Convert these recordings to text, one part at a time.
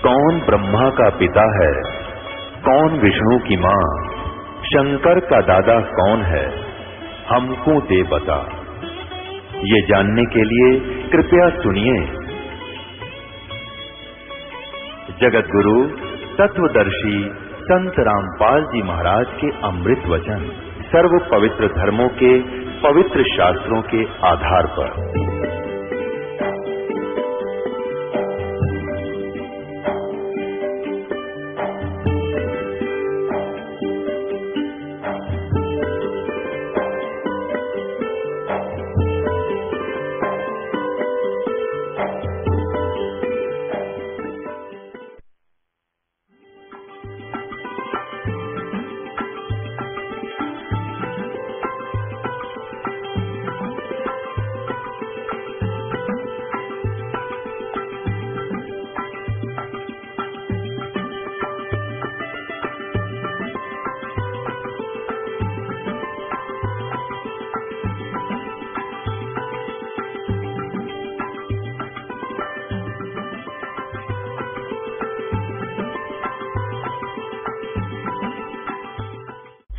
कौन ब्रह्मा का पिता है, कौन विष्णु की मां, शंकर का दादा कौन है, हमको दे बता। ये जानने के लिए कृपया सुनिए। जगत गुरु तत्वदर्शी संत रामपाल जी महाराज के अमृत वचन सर्व पवित्र धर्मों के पवित्र शास्त्रों के आधार पर।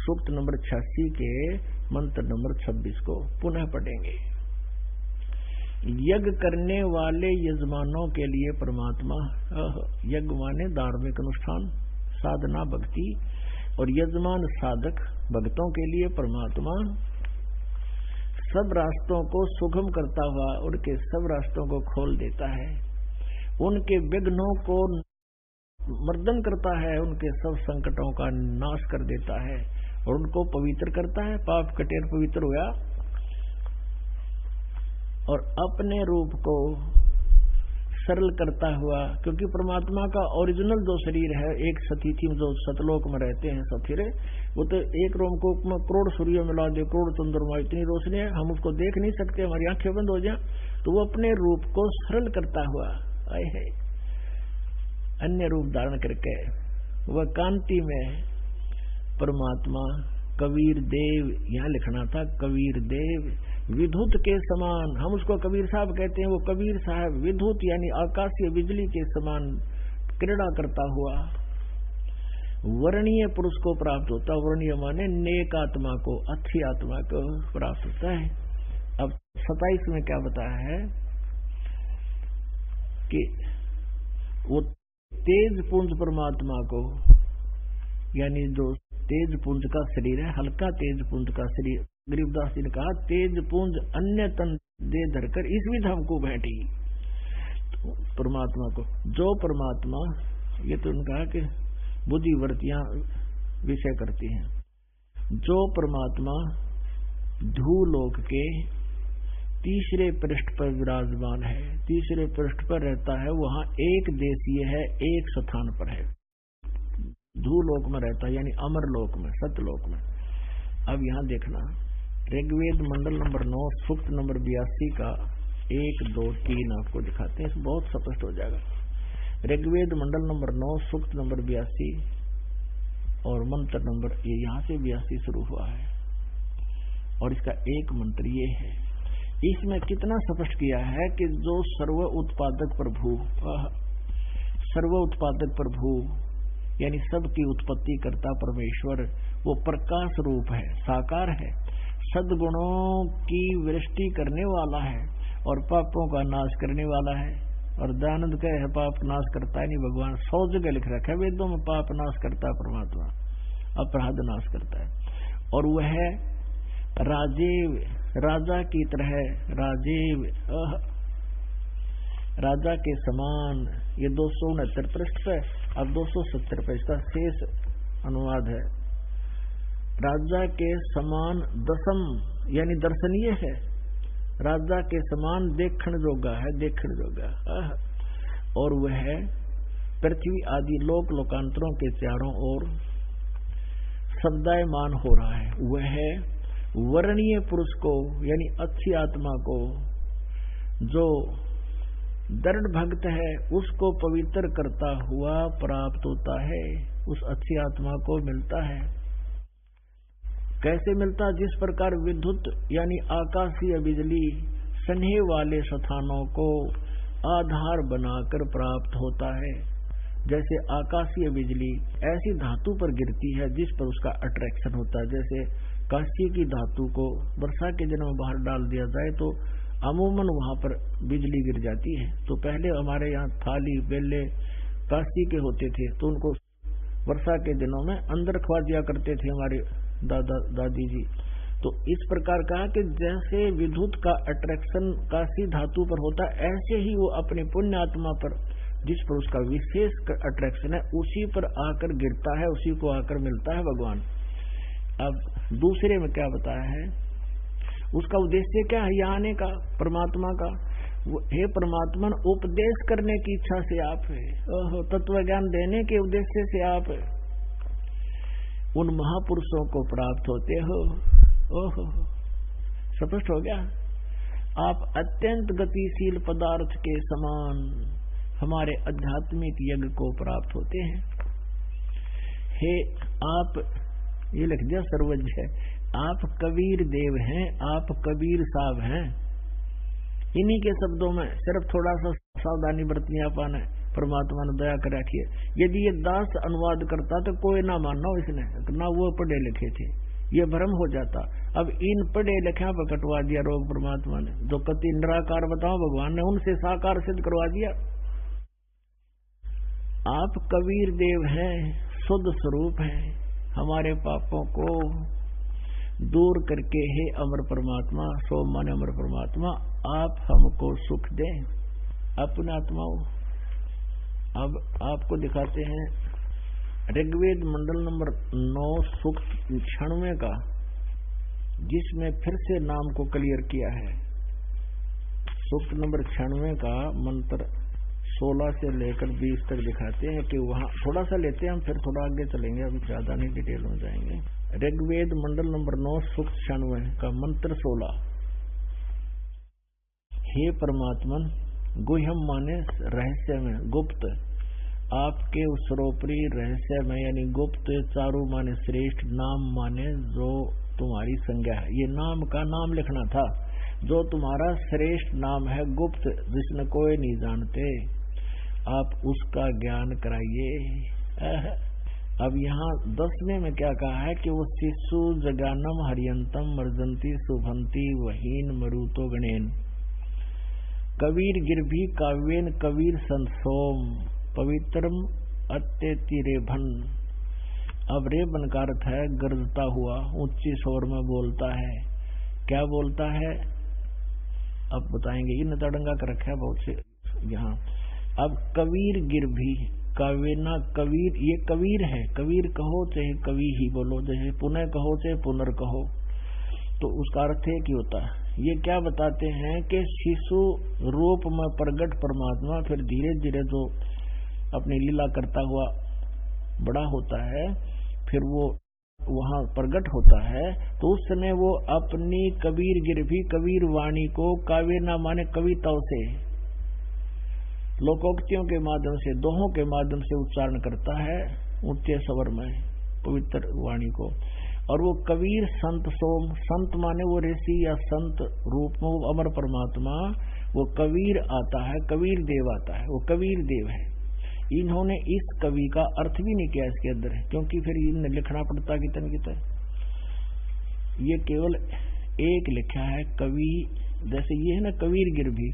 सूक्त नंबर 86 के मंत्र नंबर 26 को पुनः पढ़ेंगे। यज्ञ करने वाले यजमानों के लिए परमात्मा, यज्ञ माने धार्मिक अनुष्ठान, साधना, भक्ति, और यजमान साधक भक्तों के लिए परमात्मा सब रास्तों को सुगम करता हुआ उनके सब रास्तों को खोल देता है, उनके विघ्नों को मर्दन करता है, उनके सब संकटों का नाश कर देता है और उनको पवित्र करता है। पाप कटेर पवित्र हुआ और अपने रूप को सरल करता हुआ, क्योंकि परमात्मा का ओरिजिनल जो शरीर है, एक सतीथि में जो सतलोक में रहते हैं सथिरे, वो तो एक रोमकूप में करोड़ सूर्य मिला दे, करोड़ चंद्रमा, इतनी रोशनी है, हम उसको देख नहीं सकते, हमारी आंखें बंद हो जाए, तो वो अपने रूप को सरल करता हुआ आए है, अन्य रूप धारण करके वह कांति में परमात्मा कबीर देव, यहाँ लिखना था कबीर देव विद्युत के समान, हम उसको कबीर साहब कहते हैं, वो कबीर साहब विद्युत यानी आकाशीय बिजली के समान क्रीड़ा करता हुआ वर्णीय पुरुष को प्राप्त होता। वर्णीय माने नेक आत्मा को, अच्छी आत्मा को प्राप्त होता है। अब 27 में क्या बताया है कि वो तेज पुंज परमात्मा को, यानी जो तेज पुंज का शरीर है, हल्का तेज पुंज का शरीर, गरीबदास जी ने कहा तेज पुंज अन्य तन दे धरकर इस विध हमको भेंटी। तो परमात्मा को, जो परमात्मा, ये तो उन्होंने कहा कि बुद्धिवृत्तियां विषय करती हैं, जो परमात्मा धूलोक के तीसरे पृष्ठ पर विराजमान है, तीसरे पृष्ठ पर रहता है, वहां एक देशीय है, एक स्थान पर है, धूलोक में रहता है, यानी अमर लोक में, सत्यलोक में। अब यहां देखना, ऋग्वेद मंडल नंबर 9 सूक्त नंबर 82 का 1, 2, 3 आपको दिखाते हैं, बहुत स्पष्ट हो जाएगा। ऋग्वेद मंडल नंबर 9 सूक्त नंबर 82 और मंत्र नंबर, ये यहाँ से 82 शुरू हुआ है और इसका एक मंत्र ये है। इसमें कितना स्पष्ट किया है कि जो सर्व उत्पादक प्रभु, सर्व उत्पादक प्रभु यानी सबकी उत्पत्ति करता परमेश्वर, वो प्रकाश रूप है, साकार है, सद्गुणों की वृष्टि करने वाला है और पापों का नाश करने वाला है। और दयानंद कहे है पाप नाश करता है नहीं भगवान, 100 जगह लिख रखा है वेदों में, पाप नाश करता है परमात्मा, अपराध नाश करता है। और वह राजीव, राजा की तरह, राजीव राजा के समान, ये 269 पृष्ठ पे, अब 270 पे इसका शेष अनुवाद है। राजा के समान दसम यानी दर्शनीय है, राजा के समान देखण जोगा है, देखण जोगा। और वह पृथ्वी आदि लोक लोकांतरों के चारों ओर शब्दायमान हो रहा है। वह वर्णीय पुरुष को यानी अच्छी आत्मा को, जो दृढ़ भक्त है, उसको पवित्र करता हुआ प्राप्त होता है, उस अच्छी आत्मा को मिलता है। कैसे मिलता? जिस प्रकार विद्युत यानी आकाशीय बिजली सन्हे वाले स्थानों को आधार बनाकर प्राप्त होता है, जैसे आकाशीय बिजली ऐसी धातु पर गिरती है जिस पर उसका अट्रैक्शन होता है। जैसे कांस्य की धातु को वर्षा के दिनों में बाहर डाल दिया जाए तो अमूमन वहां पर बिजली गिर जाती है। तो पहले हमारे यहाँ थाली बेले कांस्य के होते थे, तो उनको वर्षा के दिनों में अंदर खवा दिया करते थे हमारे दादा दादी जी। तो इस प्रकार कहा कि जैसे विद्युत का अट्रैक्शन कांस्य धातु पर होता है, ऐसे ही वो अपने पुण्य आत्मा पर जिस पर उसका विशेष अट्रैक्शन है उसी पर आकर गिरता है, उसी को आकर मिलता है भगवान। अब दूसरे में क्या बताया है, उसका उद्देश्य क्या है यहाँ आने का परमात्मा का। हे परमात्मा, उपदेश करने की इच्छा से आप है, तत्व ज्ञान देने के उद्देश्य से आप उन महापुरुषों को प्राप्त होते हो। ओहो, स्पष्ट हो गया। आप अत्यंत गतिशील पदार्थ के समान हमारे आध्यात्मिक यज्ञ को प्राप्त होते हैं। हे आप, ये लिख दिया सर्वज्ञ, आप कबीर देव हैं, आप कबीर साहब हैं। इन्हीं के शब्दों में सिर्फ थोड़ा सा सावधानी बरतनी अपन है, परमात्मा ने दया कर रखी है। यदि ये दास अनुवाद करता तो कोई ना मानना, इसने ना वो पढ़े लिखे थे, ये भ्रम हो जाता। अब इन पढ़े लिखा पर कटवा दिया रोग परमात्मा ने, जो कति निराकार बताओ भगवान ने उनसे साकार सिद्ध करवा दिया। आप कबीर देव हैं, शुद्ध स्वरूप हैं, हमारे पापों को दूर करके हे अमर परमात्मा, सो माने अमर परमात्मा, आप हमको सुख दें अपने आत्माओं। अब आपको दिखाते हैं ऋग्वेद मंडल नंबर 9 सूक्त 96 का, जिसमें फिर से नाम को क्लियर किया है। सूक्त नंबर 96 का मंत्र 16 से लेकर 20 तक दिखाते हैं कि वहां थोड़ा सा लेते हैं हम, फिर थोड़ा आगे चलेंगे, अभी ज्यादा नहीं डिटेल में जाएंगे। ऋग्वेद मंडल नंबर 9 सूक्त 96 का मंत्र 16। हे परमात्मन, गुह्यम माने रहस्य में, गुप्त, आपके सर्वोपरि रहस्य में यानी गुप्त, चारु माने श्रेष्ठ, नाम माने जो तुम्हारी संज्ञा है। ये नाम का नाम लिखना था, जो तुम्हारा श्रेष्ठ नाम है, गुप्त, जिसने कोई नहीं जानते, आप उसका ज्ञान कराइए। अब यहाँ 10वें में क्या कहा है कि वो शिशु जगानम हरियंतम मर्जंती शुभंती वहीन मरुतो गणेन कबीर गिरभी काव्यन कबीर संसोम पवित्रम अत्यतिरेभन। अब रेबन का अर्थ है गरजता हुआ, ऊंची स्वर में बोलता है। क्या बोलता है अब बताएंगे, इन तड़ंगा कर रखा है बहुत से यहाँ। अब कबीर गिरभी, काव्यना कबीर, ये कबीर है, कबीर कहो चाहे कवि ही बोलो, जैसे पुनः कहो चाहे पुनर् कहो, तो उसका अर्थ एक ही होता है। ये क्या बताते हैं कि शिशु रूप में प्रगट परमात्मा फिर धीरे धीरे जो अपनी लीला करता हुआ बड़ा होता है, फिर वो वहां प्रगट होता है, तो उस समय वो अपनी कबीर गिरभी कबीर वाणी को काव्य न माने कविताओं से, लोकोक्तियों के माध्यम से, दोहों के माध्यम से उच्चारण करता है ऊंचे स्वर में पवित्र वाणी को। और वो कबीर संत सोम, संत माने वो ऋषि या संत रूप में वो अमर परमात्मा, वो कबीर आता है, कबीर देव आता है, वो कबीर देव है। इन्होंने इस कवि का अर्थ भी नहीं किया इसके अंदर, क्योंकि फिर इन्हें लिखना पड़ता कितन कितन। ये केवल एक लिखा है कवि, जैसे ये है ना कबीर गिरभी,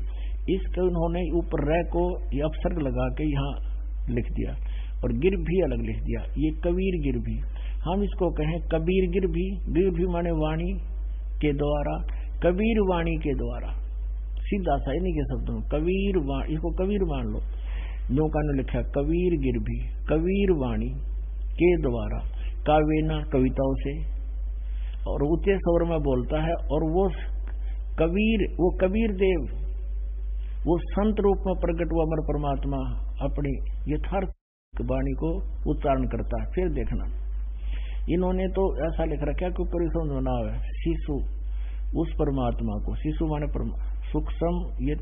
इसको उन्होंने ऊपर रह को ये अपसर्ग लगा के यहाँ लिख दिया और गिरभी अलग लिख दिया, ये कबीर गिरभी। हम इसको कहें कबीर गिरभी, गिरभी माने वाणी के द्वारा, कबीर वाणी के द्वारा, सीधा सा इन्हीं के शब्दों में कबीर वाणी, इसको कबीर मान लो। नौका ने लिखा कबीर गिरभी कबीर वाणी के द्वारा, काव्यना कविताओं से, और ऊंचे स्वर में बोलता है। और वो कबीर, वो कबीर देव, वो संत रूप में प्रकट हुआ अमर परमात्मा अपनी यथार्थ वाणी को उच्चारण करता है। फिर देखना, इन्होंने तो ऐसा लिख रखा कि ऊपर समझ में ना आवे, शिशु उस परमात्मा को, शिशु माने सूक्ष्म, ये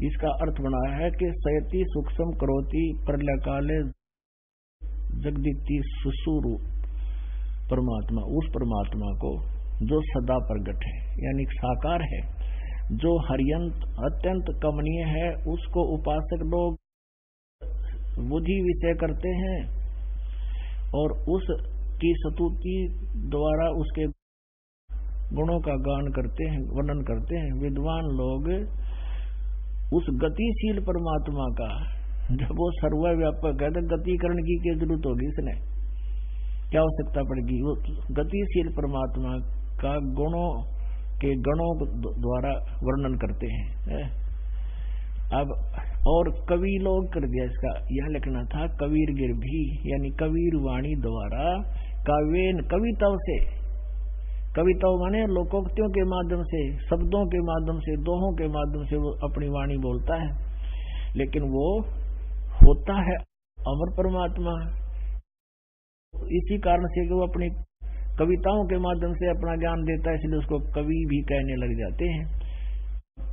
इसका अर्थ बनाया है कि सयति सूक्ष्म करोति प्रलय काले जगदीति सुसुरु परमात्मा, उस परमात्मा को जो सदा प्रगट है यानी साकार है, जो हरियंत अत्यंत कमनीय है, उसको उपासक लोग बुद्धि विषय करते हैं और उसकी स्तुति द्वारा उसके गुणों का गान करते हैं, वर्णन करते हैं। विद्वान लोग उस गतिशील परमात्मा का, जब वो सर्वव्यापक है तो गतिकरण की क्या जरूरत होगी, इसने क्या आवश्यकता पड़ेगी। वो गतिशील परमात्मा का गणों द्वारा वर्णन करते हैं। अब और कवि लोग कर दिया, इसका यह लिखना था कबीर गिर भी, यानी कबीर वाणी द्वारा काव्यन कविताओं से, कविताओं माने लोकोक्तियों के माध्यम से, शब्दों के माध्यम से, दोहों के माध्यम से वो अपनी वाणी बोलता है। लेकिन वो होता है अमर परमात्मा, इसी कारण से कि वो अपनी कविताओं के माध्यम से अपना ज्ञान देता है, इसलिए उसको कवि भी कहने लग जाते हैं।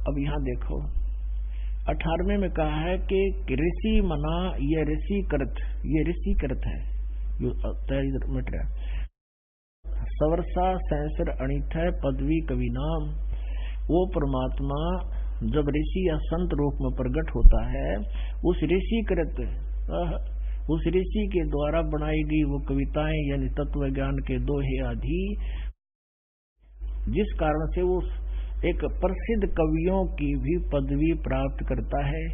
अब यहाँ देखो 18वें में कहा है कि ऋषि मना, ये ऋषि कृत है, मिट रहा। सवर्षा सहस्र अणित है पदवी कवि नाम। वो परमात्मा जब ऋषि या संत रूप में प्रकट होता है, उस ऋषि कृत, उस ऋषि के द्वारा बनाई गई वो कविताएं यानी तत्व ज्ञान के दोहे आदि, जिस कारण से वो एक प्रसिद्ध कवियों की भी पदवी प्राप्त करता है।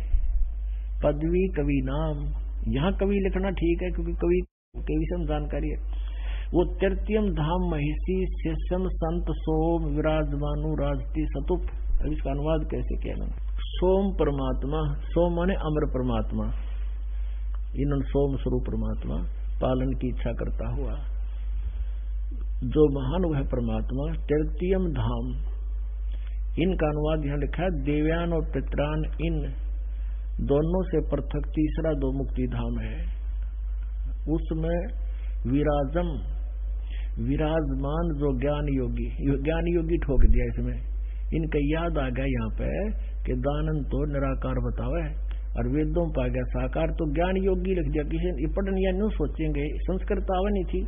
पदवी कवि नाम, यहाँ कवि लिखना ठीक है क्योंकि कवि के विषय में जानकारी है। वो तृतीयम धाम महिषी शिष्यम संत सोम विराजमानु राजती सतुप। अब इसका अनुवाद कैसे किया मैंने। सोम परमात्मा, सोम माने अमर परमात्मा, इन सोम स्वरूप परमात्मा पालन की इच्छा करता हुआ जो महान वह परमात्मा। तृतीयम धाम, इनका अनुवाद यहाँ लिखा है देवयान और पित्रान, इन दोनों से पृथक तीसरा दो मुक्ति धाम है। उसमें विराजम, विराजमान जो ज्ञान योगी ठोक दिया इसमें। इनका याद आ गया यहाँ पे कि दानन तो निराकार बतावा है और वेदों पा गया साकार, तो ज्ञान योगी लिख दिया। किसी ने पढ़ने या नहीं सोचेंगे, संस्कृत आवा नहीं थी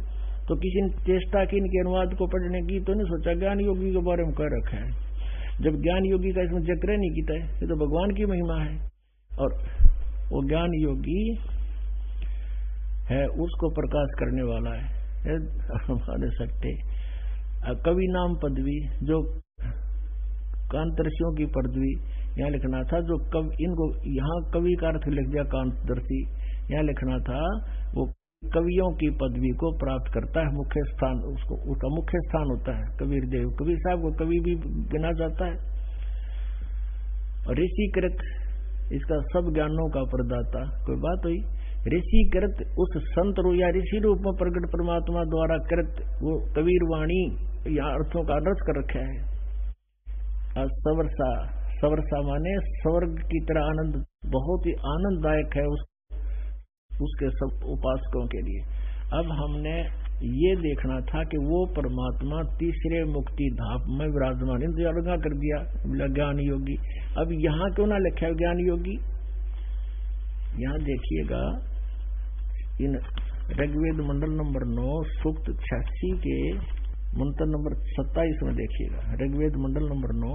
तो किसी ने चेष्टा की इनके अनुवाद को पढ़ने की, तो नहीं सोचा ज्ञान योगी के बारे में कह रखा है। जब ज्ञान योगी का इसमें जिक्र नहीं किया है, ये तो भगवान की महिमा है। और वो ज्ञान योगी है, उसको प्रकाश करने वाला है हमारे सकते। कवि नाम पदवी, जो कांतर्षियों की पदवी यहाँ लिखना था, जो इनको यहाँ कवि का अर्थ लिख दिया कांतदर्शी, यहाँ लिखना था वो कवियों की पदवी को प्राप्त करता है। मुख्य स्थान उसका मुख्य स्थान होता है। कबीर देव, कबीर साहब को कवि भी गिना जाता है। ऋषिकृत, इसका सब ज्ञानों का प्रदाता। कोई बात हुई, ऋषिकृत उस संत रूप या ऋषि रूप में प्रकट परमात्मा द्वारा कृत, वो कबीर वाणी यहाँ अर्थों का रस कर रखा है। सवर्षा, सवर्षा माने स्वर्ग की तरह आनंद, बहुत ही आनंददायक है उसके सब उपासकों के लिए। अब हमने ये देखना था कि वो परमात्मा तीसरे मुक्ति धाम में विराजमान, इंतजार कर दिया ज्ञान योगी। अब यहाँ क्यों ना लिखा है ज्ञान योगी। यहाँ देखिएगा इन ऋग्वेद मंडल नंबर 9 सूक्त 86 के मंत्र नंबर 27 में देखिएगा। ऋग्वेद मंडल नंबर 9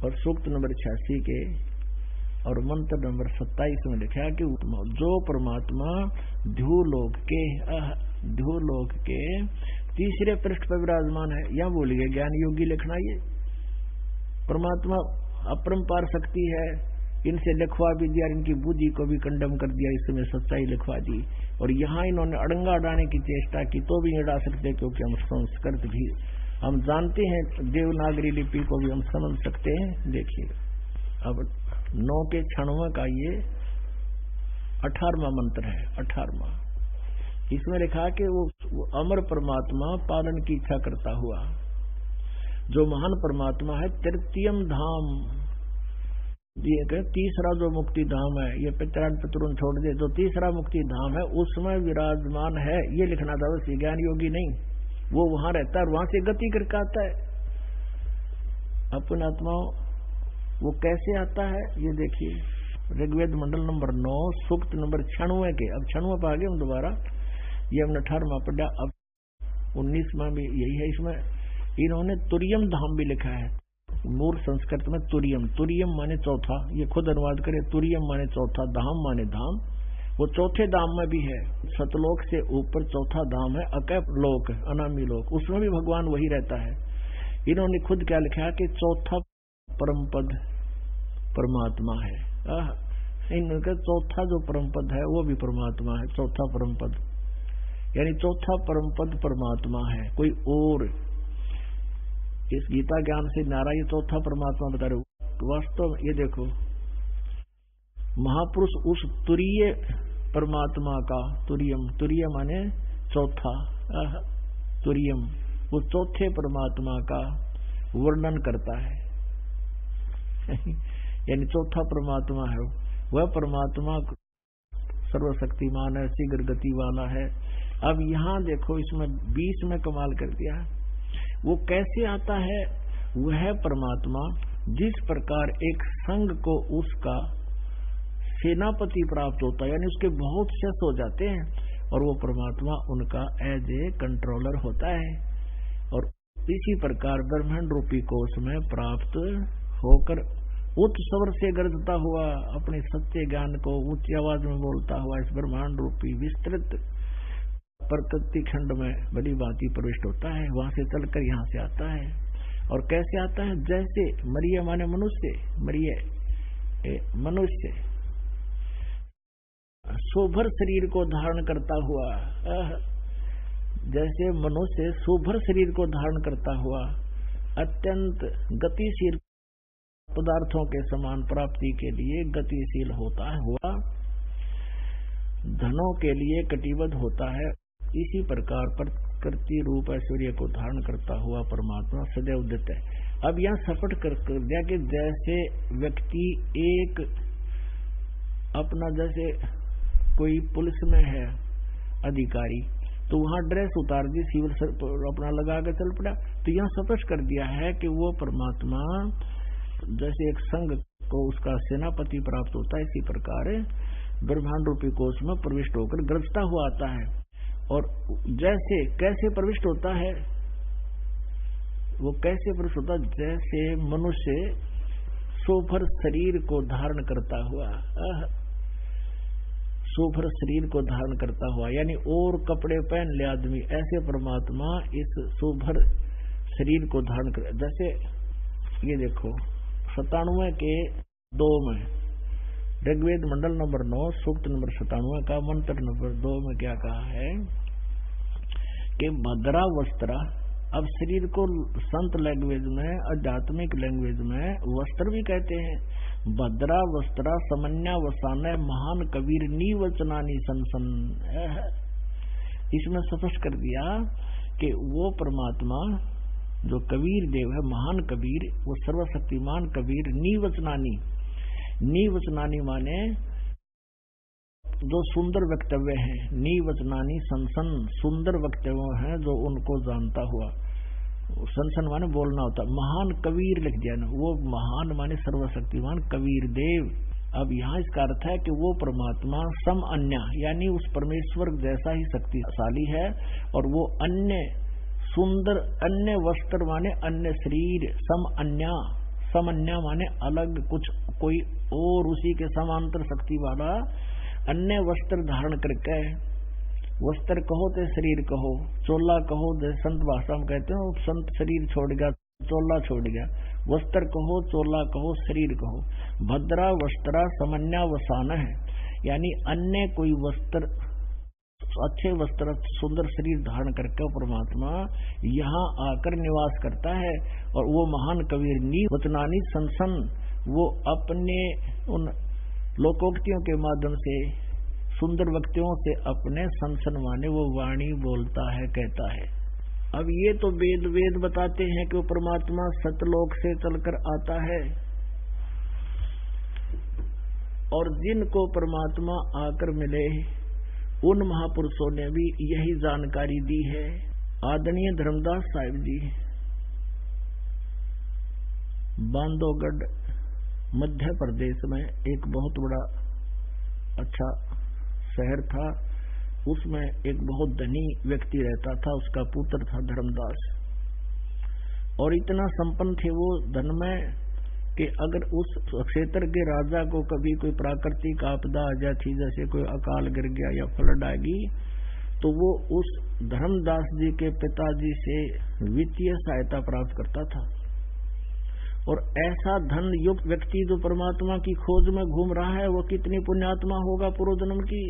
और सूक्त नंबर 86 के और मंत्र नंबर 27 में लिखा कि जो परमात्मा ध्युलोक के तीसरे पृष्ठ पर विराजमान है, यहाँ बोल गया ज्ञान योगी लिखना। ये परमात्मा अपरंपार शक्ति है, इनसे लिखवा भी दिया, इनकी बुद्धि को भी कंडम कर दिया, इसमें सच्चाई लिखवा दी। और यहाँ इन्होंने अड़ंगा अड़ाने की चेष्टा की, तो भी नहीं अड़ा सकते क्योंकि हम संस्कृत भी हम जानते हैं, देवनागरी लिपि को भी हम समझ सकते हैं। देखिएगा अब 9 के 96 का ये 18वां मंत्र है। 18वां इसमें लिखा कि वो अमर परमात्मा पालन की इच्छा करता हुआ जो महान परमात्मा है। तृतीयम धाम, ये तीसरा जो मुक्ति धाम है, ये पितरून छोड़ दे, जो तीसरा मुक्ति धाम है उसमें विराजमान है, ये लिखना था। बस ज्ञान योगी नहीं, वो वहां रहता है और वहां से गति करके आता है अपने आत्माओं। वो कैसे आता है ये देखिए ऋग्वेद मंडल नंबर 9 सूक्त नंबर 96 के। अब 96 पर आ गए हम दोबारा, ये हमने 18वां पढ़ा, अब 19वां भी यही है। इसमें इन्होंने तुरियम धाम भी लिखा है, मूल संस्कृत में तुरियम, तुरियम माने चौथा, ये खुद अनुवाद करे, तुरियम माने चौथा, धाम माने धाम। वो चौथे धाम में भी है। सतलोक से ऊपर चौथा धाम है अकैप लोक, अनामी लोक, उसमें भी भगवान वही रहता है। इन्होंने खुद क्या लिखा कि चौथा परम पद परमात्मा है। इनका चौथा जो परम पद है वो भी परमात्मा है। चौथा परम पद यानी चौथा परम पद परमात्मा है, कोई और इस गीता ज्ञान से नारा ये चौथा परमात्मा बता रहे। वास्तव ये देखो, महापुरुष उस तुरीय परमात्मा का, तुरीय माने चौथा, तुरीयम, उस चौथे परमात्मा का वर्णन करता है। यानी चौथा परमात्मा है, वह परमात्मा सर्वशक्तिमान है, शीघ्र गति वाला है। अब यहाँ देखो, इसमें 20 में कमाल कर दिया। वो कैसे आता है? वह परमात्मा जिस प्रकार एक संघ को उसका सेनापति प्राप्त होता है, यानी उसके बहुत शस्त्र हो जाते हैं, और वो परमात्मा उनका एज ए कंट्रोलर होता है। और इसी प्रकार ब्रह्मांड रूपी कोष में प्राप्त होकर उच्च स्वर से गरजता हुआ, अपने सत्य ज्ञान को ऊंची आवाज में बोलता हुआ, इस ब्रह्मांड रूपी विस्तृत प्रकृति खंड में बड़ी भांति प्रविष्ट होता है। वहां से चलकर यहाँ से आता है। और कैसे आता है? जैसे मरिय माने मनुष्य, मरिय मनुष्य शोभर शरीर को धारण करता हुआ, जैसे मनुष्य शोभर शरीर को धारण करता हुआ अत्यंत गतिशील पदार्थों के समान प्राप्ति के लिए गतिशील होता हुआ, धनों के लिए कटिबद्ध होता है, इसी प्रकार प्रकृति रूप ऐश्वर्य को धारण करता हुआ परमात्मा सदैव उदित है। अब यहाँ सपट कर दिया कि जैसे व्यक्ति एक अपना, जैसे कोई पुलिस में है अधिकारी, तो वहां ड्रेस उतार दी, सिविल अपना लगा कर चल पड़ा। तो यहाँ स्पष्ट कर दिया है कि वो परमात्मा जैसे एक संघ को उसका सेनापति प्राप्त होता है, इसी प्रकार ब्रह्मांड रूपी कोष में प्रविष्ट होकर गरजता हुआ आता है। और जैसे कैसे प्रविष्ट होता है? वो कैसे प्रविष्ट होता है? जैसे मनुष्य शोभर शरीर को धारण करता हुआ, शोभर शरीर को धारण करता हुआ, यानी और कपड़े पहन ले आदमी, ऐसे परमात्मा इस शोभर शरीर को धारण कर। जैसे ये देखो 97 के 2 में ऋग्वेद मंडल नंबर 9 सूक्त नंबर 97 का मंत्र नंबर 2 में क्या कहा है कि भद्रा वस्त्रा। अब शरीर को संत लैंग्वेज में, आध्यात्मिक लैंग्वेज में वस्त्र भी कहते हैं। भद्रा वस्त्रा समन्या वसाने महान कबीर नीवचनानी संसन। इसमें स्पष्ट कर दिया कि वो परमात्मा जो कबीर देव है, महान कबीर, वो सर्वशक्तिमान कबीर नीवचनानी। नीवचनानी माने जो सुंदर वक्तव्य हैं, नीवचनानी संसन, सुंदर वक्तव्य हैं जो उनको जानता हुआ। संसन माने बोलना होता। महान कबीर लिख दिया ना, वो महान माने सर्वशक्तिमान कबीर देव। अब यहाँ इसका अर्थ है कि वो परमात्मा सम अन्य, यानी उस परमेश्वर जैसा ही शक्तिशाली है, और वो अन्य सुंदर, अन्य वस्त्र माने अन्य शरीर, सम अन्य माने अलग कुछ, कोई और उसी के समांतर शक्ति वाला अन्य वस्त्र धारण करके, वस्त्र कहो तो शरीर कहो, चोला कहो जैसे संत भाषा में कहते हैं, संत शरीर छोड़ गया, चोला छोड़ गया, वस्त्र कहो, चोला कहो, शरीर कहो। भद्रा वस्त्रा समन्या वसान है, यानी अन्य कोई वस्त्र, अच्छे वस्त्र, सुंदर शरीर धारण करके परमात्मा यहाँ आकर निवास करता है। और वो महान कबीर नी वचनानी संसन, वो अपने उन लोकोक्तियों के माध्यम से, सुंदर वक्तियों से अपने संसन माने वो वाणी बोलता है, कहता है। अब ये तो वेद बताते हैं कि वो परमात्मा सतलोक से चलकर आता है, और जिनको परमात्मा आकर मिले उन महापुरुषों ने भी यही जानकारी दी है। आदरणीय धर्मदास साहिब जी बांधवगढ़ मध्य प्रदेश में एक बहुत बड़ा अच्छा शहर था, उसमें एक बहुत धनी व्यक्ति रहता था, उसका पुत्र था धर्मदास, और इतना संपन्न थे वो धन में कि अगर उस क्षेत्र के राजा को कभी कोई प्राकृतिक आपदा आ जाती, जैसे कोई अकाल गिर गया या फ्लड आ गई, तो वो उस धर्मदास जी के पिताजी से वित्तीय सहायता प्राप्त करता था। और ऐसा धन युक्त व्यक्ति जो परमात्मा की खोज में घूम रहा है, वो कितनी पुण्यात्मा होगा पूर्व जन्म की।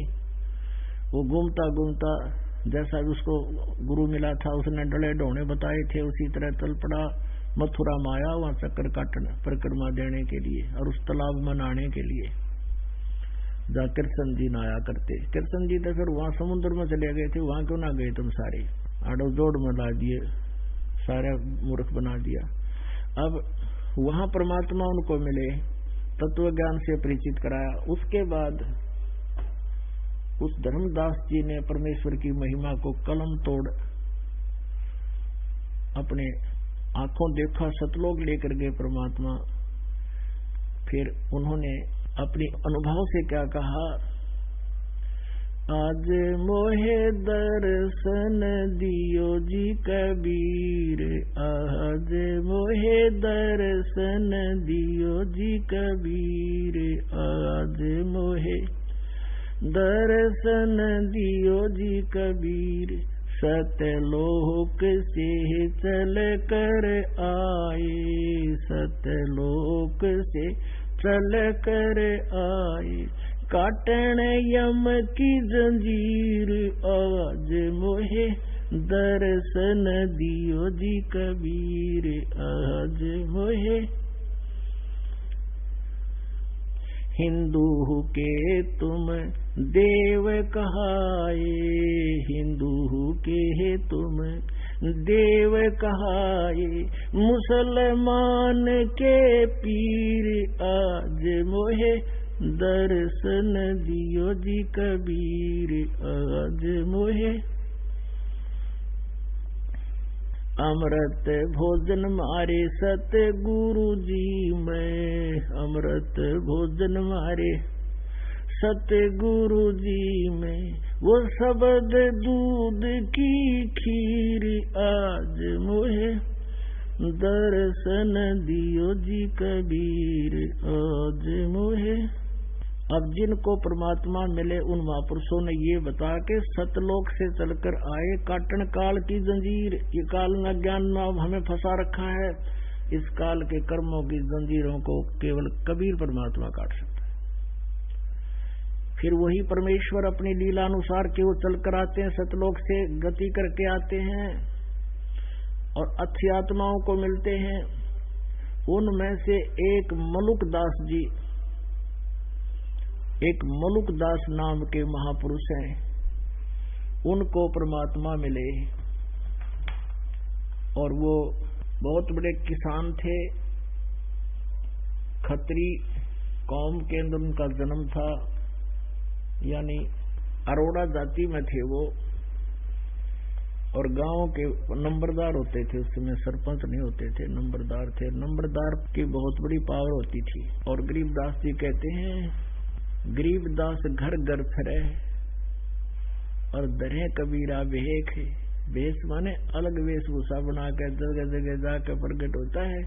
वो घूमता घूमता जैसा उसको गुरु मिला था, उसने डले ढोने बताए थे, उसी तरह चल पड़ा मथुरा में आया, वहां चक्कर काटने परिक्रमा देने के लिए और उस तालाब में नहाने के लिए, जहाँ कृष्ण जी नहाया करते। कृष्ण जी तो फिर वहां समुद्र में चले गए थे, वहां क्यों ना गए तुम सारे, आड़ो जोड़ में ला दिए, सारा मूर्ख बना दिया। अब वहां परमात्मा उनको मिले, तत्व ज्ञान से परिचित कराया। उसके बाद उस धर्मदास जी ने परमेश्वर की महिमा को कलम तोड़ अपने आंखों देखा, सतलोक लेकर गए परमात्मा। फिर उन्होंने अपनी अनुभव से क्या कहा, आज मोहे दर्शन दियो जी कबीर, आज मोहे दर्शन दियो जी कबीर, आज मोहे दर्शन दियो जी कबीर, सतलोक से चल कर आए, सतलोक से चल कर आए, काटन यम की जंजीर, आज मोहे दर्शन दियो जी कबीर, आज मोहे। हिंदू के तुम देव कहाए, हिंदू के तुम देव कहाए, मुसलमान के पीर, आज मोहे दर्शन दियो जी कबीर, आज मोहे। अमृत भोजन मारे सतगुरु जी में, अमृत भोजन मारे सतगुरु जी में, वो शब्द दूध की खीर, आज मोहे दर्शन दियो जी कबीर, आज मोहे। अब जिनको परमात्मा मिले उन महापुरुषों ने ये बता के सतलोक से चलकर आए, काटन काल की जंजीर, ये काल न ज्ञान नाम हमें फंसा रखा है, इस काल के कर्मों की जंजीरों को केवल कबीर परमात्मा काट सकता है। फिर वही परमेश्वर अपनी लीला अनुसार के वो चलकर आते हैं, सतलोक से गति करके आते हैं और अच्छी आत्माओं को मिलते हैं। उनमें से एक मलुकदास जी, एक मलुकदास नाम के महापुरुष हैं, उनको परमात्मा मिले और वो बहुत बड़े किसान थे, खत्री कौम के अंदर उनका जन्म था, यानी अरोड़ा जाति में थे वो, और गांव के नंबरदार होते थे, उस समय सरपंच नहीं होते थे, नंबरदार थे। नंबरदार की बहुत बड़ी पावर होती थी। और गरीबदास जी कहते हैं, गरीबदास घर घर फिरे और दरे कबीरा वेख, वेश माने अलग वेशभूषा बनाकर जगह जगह जाकर प्रकट होता है,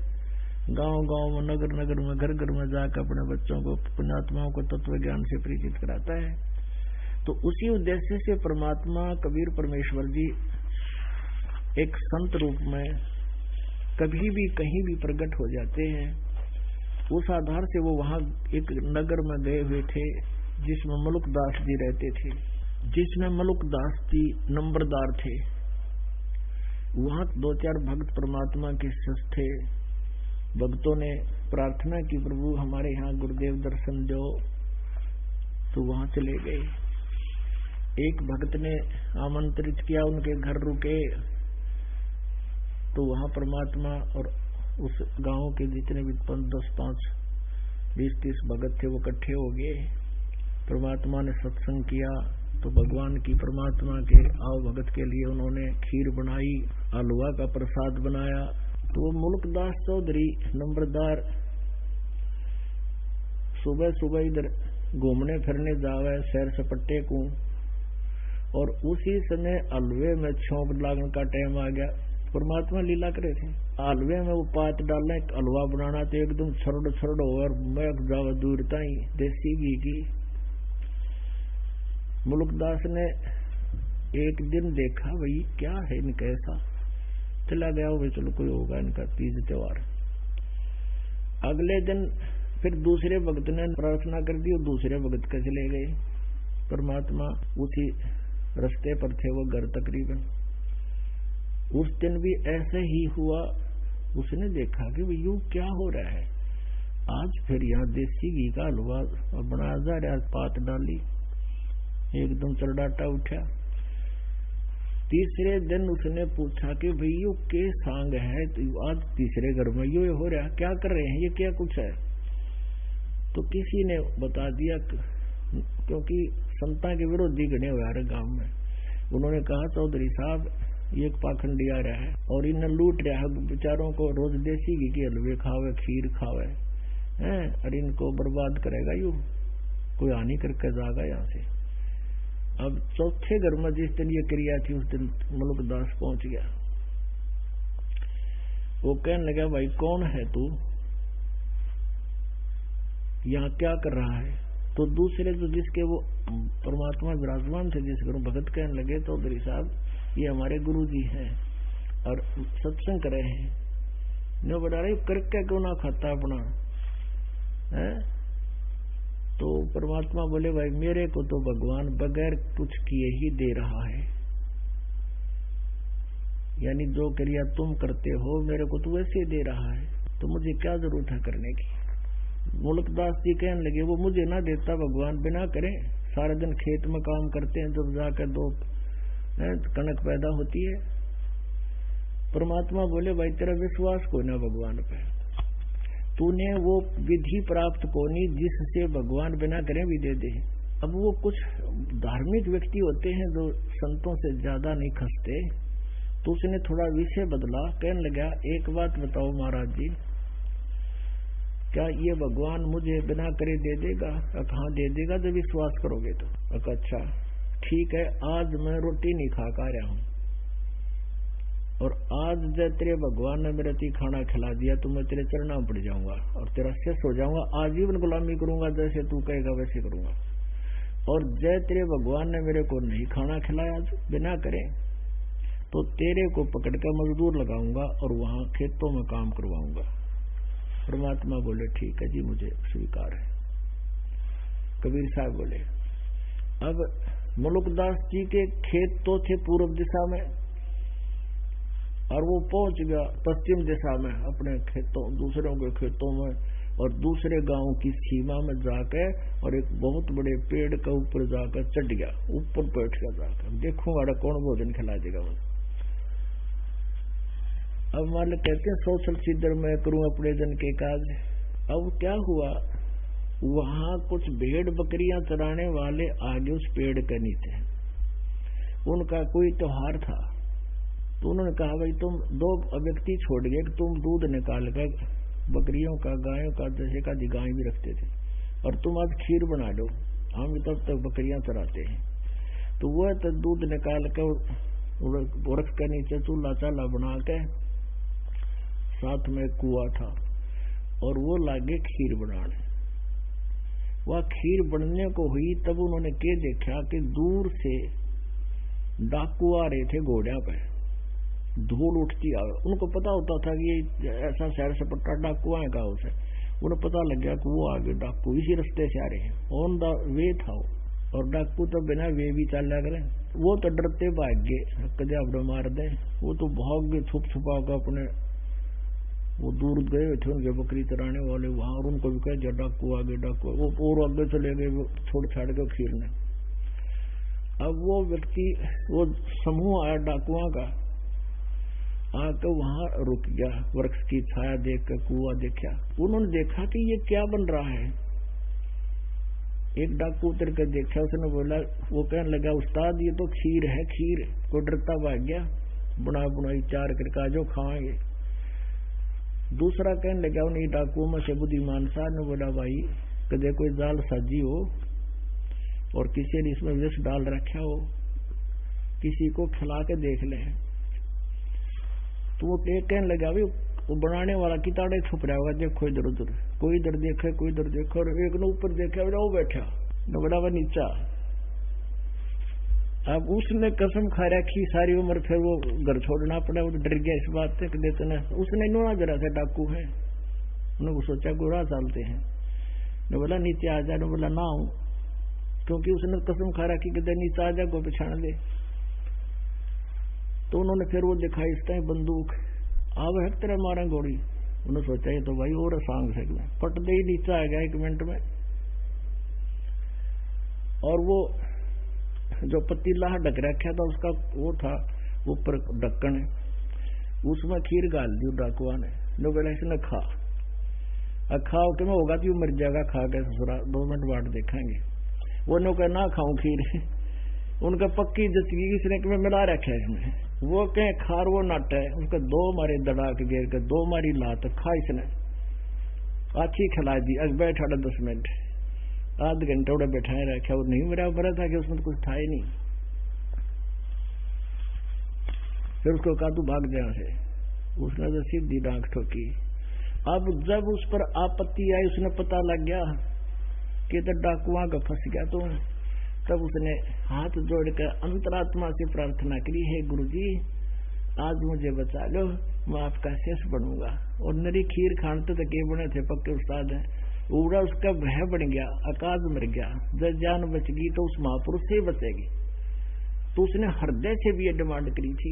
गांव गांव में, नगर नगर में, घर घर में जाकर अपने बच्चों को, पुण्यात्माओं को तत्व ज्ञान से परिचित कराता है। तो उसी उद्देश्य से परमात्मा कबीर परमेश्वर जी एक संत रूप में कभी भी कहीं भी प्रकट हो जाते हैं। उस आधार से वो वहां एक नगर में गए हुए थे जिसमें मलुकदास जी रहते थे, जिसमें मलुकदास जी नंबरदार थे। वहां 2-4 भक्त परमात्मा के शिष्य थे। भक्तों ने प्रार्थना की, प्रभु हमारे यहाँ गुरुदेव दर्शन दो, तो वहां चले गए। एक भक्त ने आमंत्रित किया, उनके घर रुके, तो वहां परमात्मा और उस गांव के जितने भी 10, 5, 20, 30 भगत थे वो इकट्ठे हो गए। परमात्मा ने सत्संग किया तो भगवान की, परमात्मा के आओ भगत के लिए उन्होंने खीर बनाई, हलवा का प्रसाद बनाया। तो वो मुल्कदास चौधरी नंबरदार सुबह सुबह इधर घूमने फिरने जावे सैर सपट्टे को, और उसी समय हलवे में छोंक लागन का टाइम आ गया। परमात्मा लीला करे थे। हलवे में वो पात डालना, हलवा बनाना तो एकदम छरड़ छरड़ हो और महक जावे दूरता ही देसी घी की। मुल्कदास ने एक दिन देखा भाई क्या है इनका ऐसा, चला गया वो चलो कोई होगा इनका तीज त्योहार। अगले दिन फिर दूसरे भक्त ने प्रार्थना कर दी और दूसरे भक्त के चले गए। परमात्मा उसी रास्ते पर थे वो घर तकरीबन। उस दिन भी ऐसे ही हुआ। उसने देखा कि भाई यूं क्या हो रहा है। आज फिर यहाँ देसी घी का हलवा बनाया जा रहा, पात डाली, एकदम चरडाटा उठा। तीसरे दिन उसने पूछा कि भाई यो के सांग है, तो आज तीसरे घर में यो हो रहा, क्या कर रहे हैं, ये क्या कुछ है। तो किसी ने बता दिया, क्योंकि संता के विरोधी गणे हुआ रहे गांव में। उन्होंने कहा चौधरी साहब ये एक पाखंडी आ रहा है और इन्हें लूट रहा है बेचारों को, रोज देसी घी के हलवे खावे, खीर खावे हैं, और इनको बर्बाद करेगा यू, कोई हानि करके जाएगा यहाँ से। अब चौथे घर में जिस दिन ये क्रिया थी उस दिन मुल्कदास पहुंच गया। वो कहने लगा भाई कौन है तू, यहाँ क्या कर रहा है। तो दूसरे जो जिसके वो परमात्मा विराजमान थे जिस घर भगत कहने लगे चौधरी साहब ये हमारे गुरु जी हैं और सत्संग कर रहे हैं। न बता रहे करके क्यों ना खाता अपना है। तो परमात्मा बोले भाई मेरे को तो भगवान बगैर कुछ किए ही दे रहा है, यानी जो क्रिया तुम करते हो मेरे को तो वैसे दे रहा है, तो मुझे क्या जरूरत है करने की। मुल्कदास जी कहने लगे वो मुझे ना देता भगवान बिना करे, सारा दिन खेत में काम करते हैं, जब जाकर दो कनक पैदा होती है। परमात्मा बोले भाई तेरा विश्वास को ना भगवान पे, तूने वो विधि प्राप्त को नहीं जिससे भगवान बिना करे भी दे दे। अब वो कुछ धार्मिक व्यक्ति होते हैं जो संतों से ज्यादा नहीं खसते, तो उसने थोड़ा विषय बदला। कहने लगा एक बात बताओ महाराज जी, क्या ये भगवान मुझे बिना करे दे देगा। कहाँ दे देगा, जब विश्वास करोगे तो। अच्छा ठीक है, आज मैं रोटी नहीं खा कर रहा हूं और आज जब तेरे भगवान ने मेरे ती खाना खिला दिया तो मैं तेरे चरणों में पड़ जाऊंगा और तेरा शिष्य हो जाऊंगा, आजीवन गुलामी करूंगा, जैसे तू कहेगा वैसे करूंगा। और जय तेरे भगवान ने मेरे को नहीं खाना खिलाया बिना करे तो तेरे को पकड़ कर मजदूर लगाऊंगा और वहां खेतों में काम करवाऊंगा। परमात्मा बोले ठीक है जी मुझे स्वीकार है। कबीर साहब बोले अब मुल्कदास जी के खेत तो थे पूर्व दिशा में और वो पहुंच गया पश्चिम दिशा में अपने खेतों, दूसरों के खेतों में और दूसरे गांव की सीमा में जाकर और एक बहुत बड़े पेड़ के ऊपर जाकर चढ़ गया, ऊपर बैठ गया जाकर देखूंगा कौन भोजन खिला देगा मुझे। अब मालिक कहते हैं सोशल सिद्धर मैं करूं अपने जन के काज। अब क्या हुआ, वहां कुछ भेड़ बकरियां चराने वाले आगे उस पेड़ के नीचे, उनका कोई त्योहार था, तो उन्होंने कहा भाई तुम दो व्यक्ति छोड़ गए कि तुम दूध निकाल कर बकरियों का, गायों का, जैसे का गाय भी रखते थे, और तुम आज खीर बना दो, हम तब तक बकरियां चराते हैं। तो वह तो दूध निकाल कर वृक्ष के नीचे चूल्हा चाला बना के, साथ में कुआं था और वो लागे खीर बनाने। वह खीर बनने को हुई तब उन्होंने क्या देखा कि दूर से डाकू आ रहे थे घोड़िया पे, धूल उठती आ। उनको पता होता था कि ये ऐसा शहर से पट्टा डाकू आएगा, उसे उन्हें पता लग गया कि वो आगे डाकू इसी रास्ते से आ रहे हैं, ऑन द वे था वो। और डाकू तो बिना वे भी चल करें, वो तो डरते भाग गए, कदे अपने मार दे, वो तो भाग गए छुप छुपा कर अपने, वो दूर गए थे उनके बकरी चराने वाले वहां, और उनको भी कहे डाकू आगे, डाकू, वो और आगे चले गए छोड़ छाड़ के खीर ने। अब वो व्यक्ति, वो समूह आया डाकुओं का, आकर वहां रुक गया, वृक्ष की छाया देख कर कुआं देखा। उन्होंने देखा कि ये क्या बन रहा है। एक डाकू उतर कर देखा, उसने बोला, वो कहने लगा उस्ताद ये तो खीर है, खीर। को डरता भाग गया, बुना बुनाई चार करके जो खाएंगे। दूसरा कहने लगा उन्हीं डाकुओं में से बुद्धिमान सा ने बोला भाई कदे कोई जाल साजी हो और किसी ने इसमें विष डाल रखा हो, किसी को खिला के देख ले। तो वो कहने लगा भाई वो बनाने वाला किताड़े छुप रहा होगा, देखो इधर उधर, कोई इधर देखे कोई इधर देखे, और एक ने ऊपर देखा वो बैठा बड़ा हुआ नीचा। अब उसने कसम खा रखी सारी उम्र, फिर वो घर छोड़ना पड़ा, वो डर गया इस बात से देते न उसने नोना जरा से डाकू है, उन्होंने सोचा गोरा चालते हैं, ने बोला नीचे आ जा, ने बोला ना हूं, क्योंकि उसने कसम खा रखी कि नीचे आ जा को पछाण दे। तो उन्होंने फिर वो दिखाई इस टाइम बंदूक, अब है तेरा मारा गोली, उन्होंने सोचा ये तो भाई और सांग सकना, पट दे ही नीचे आ गया 1 मिनट में। और वो जो पतीला ढक रखा था उसका वो था ऊपर ढक्कन, उसमें खीर गाल दी डाकुआ ने, नो बोला इसने खाओ कि मैं होगा तो मर जाएगा खा के ससुरा, 2 मिनट बाद देखेंगे। वो नो कह ना खाऊं खीर, उनका पक्की जचगी किसने कि मैं मिला रखा है इसमें, वो कहे खार वो नट है, उसका 2 मारे दड़ा के गिर के 2 मारी लात खा, इसने अच्छी खिला दी। अग बैठा 10 मिनट आध घंटे उड़ा बैठाए रखा, वो नहीं मेरा बरा था कि उसमें तो कुछ था ही नहीं। फिर उसको कहा तू भाग जा से, उसने तो सीधी डांक ठोकी। अब जब उस पर आपत्ति आई, उसने पता लग गया कि तो डाकुआ का फंस गया, तो तब उसने हाथ जोड़कर अंतरात्मा से प्रार्थना करी, हे गुरुजी आज मुझे बचा लो, मैं आपका शेष बनूंगा। और नरी खीर खानते तक ये बने थे, पक्के उस्ताद हैं। उड़ा उसका भय बन गया, आकाश मर गया, जब जान बच गई तो उस महापुरुष से ही बचेगी। तो उसने हृदय से भी ये डिमांड करी थी।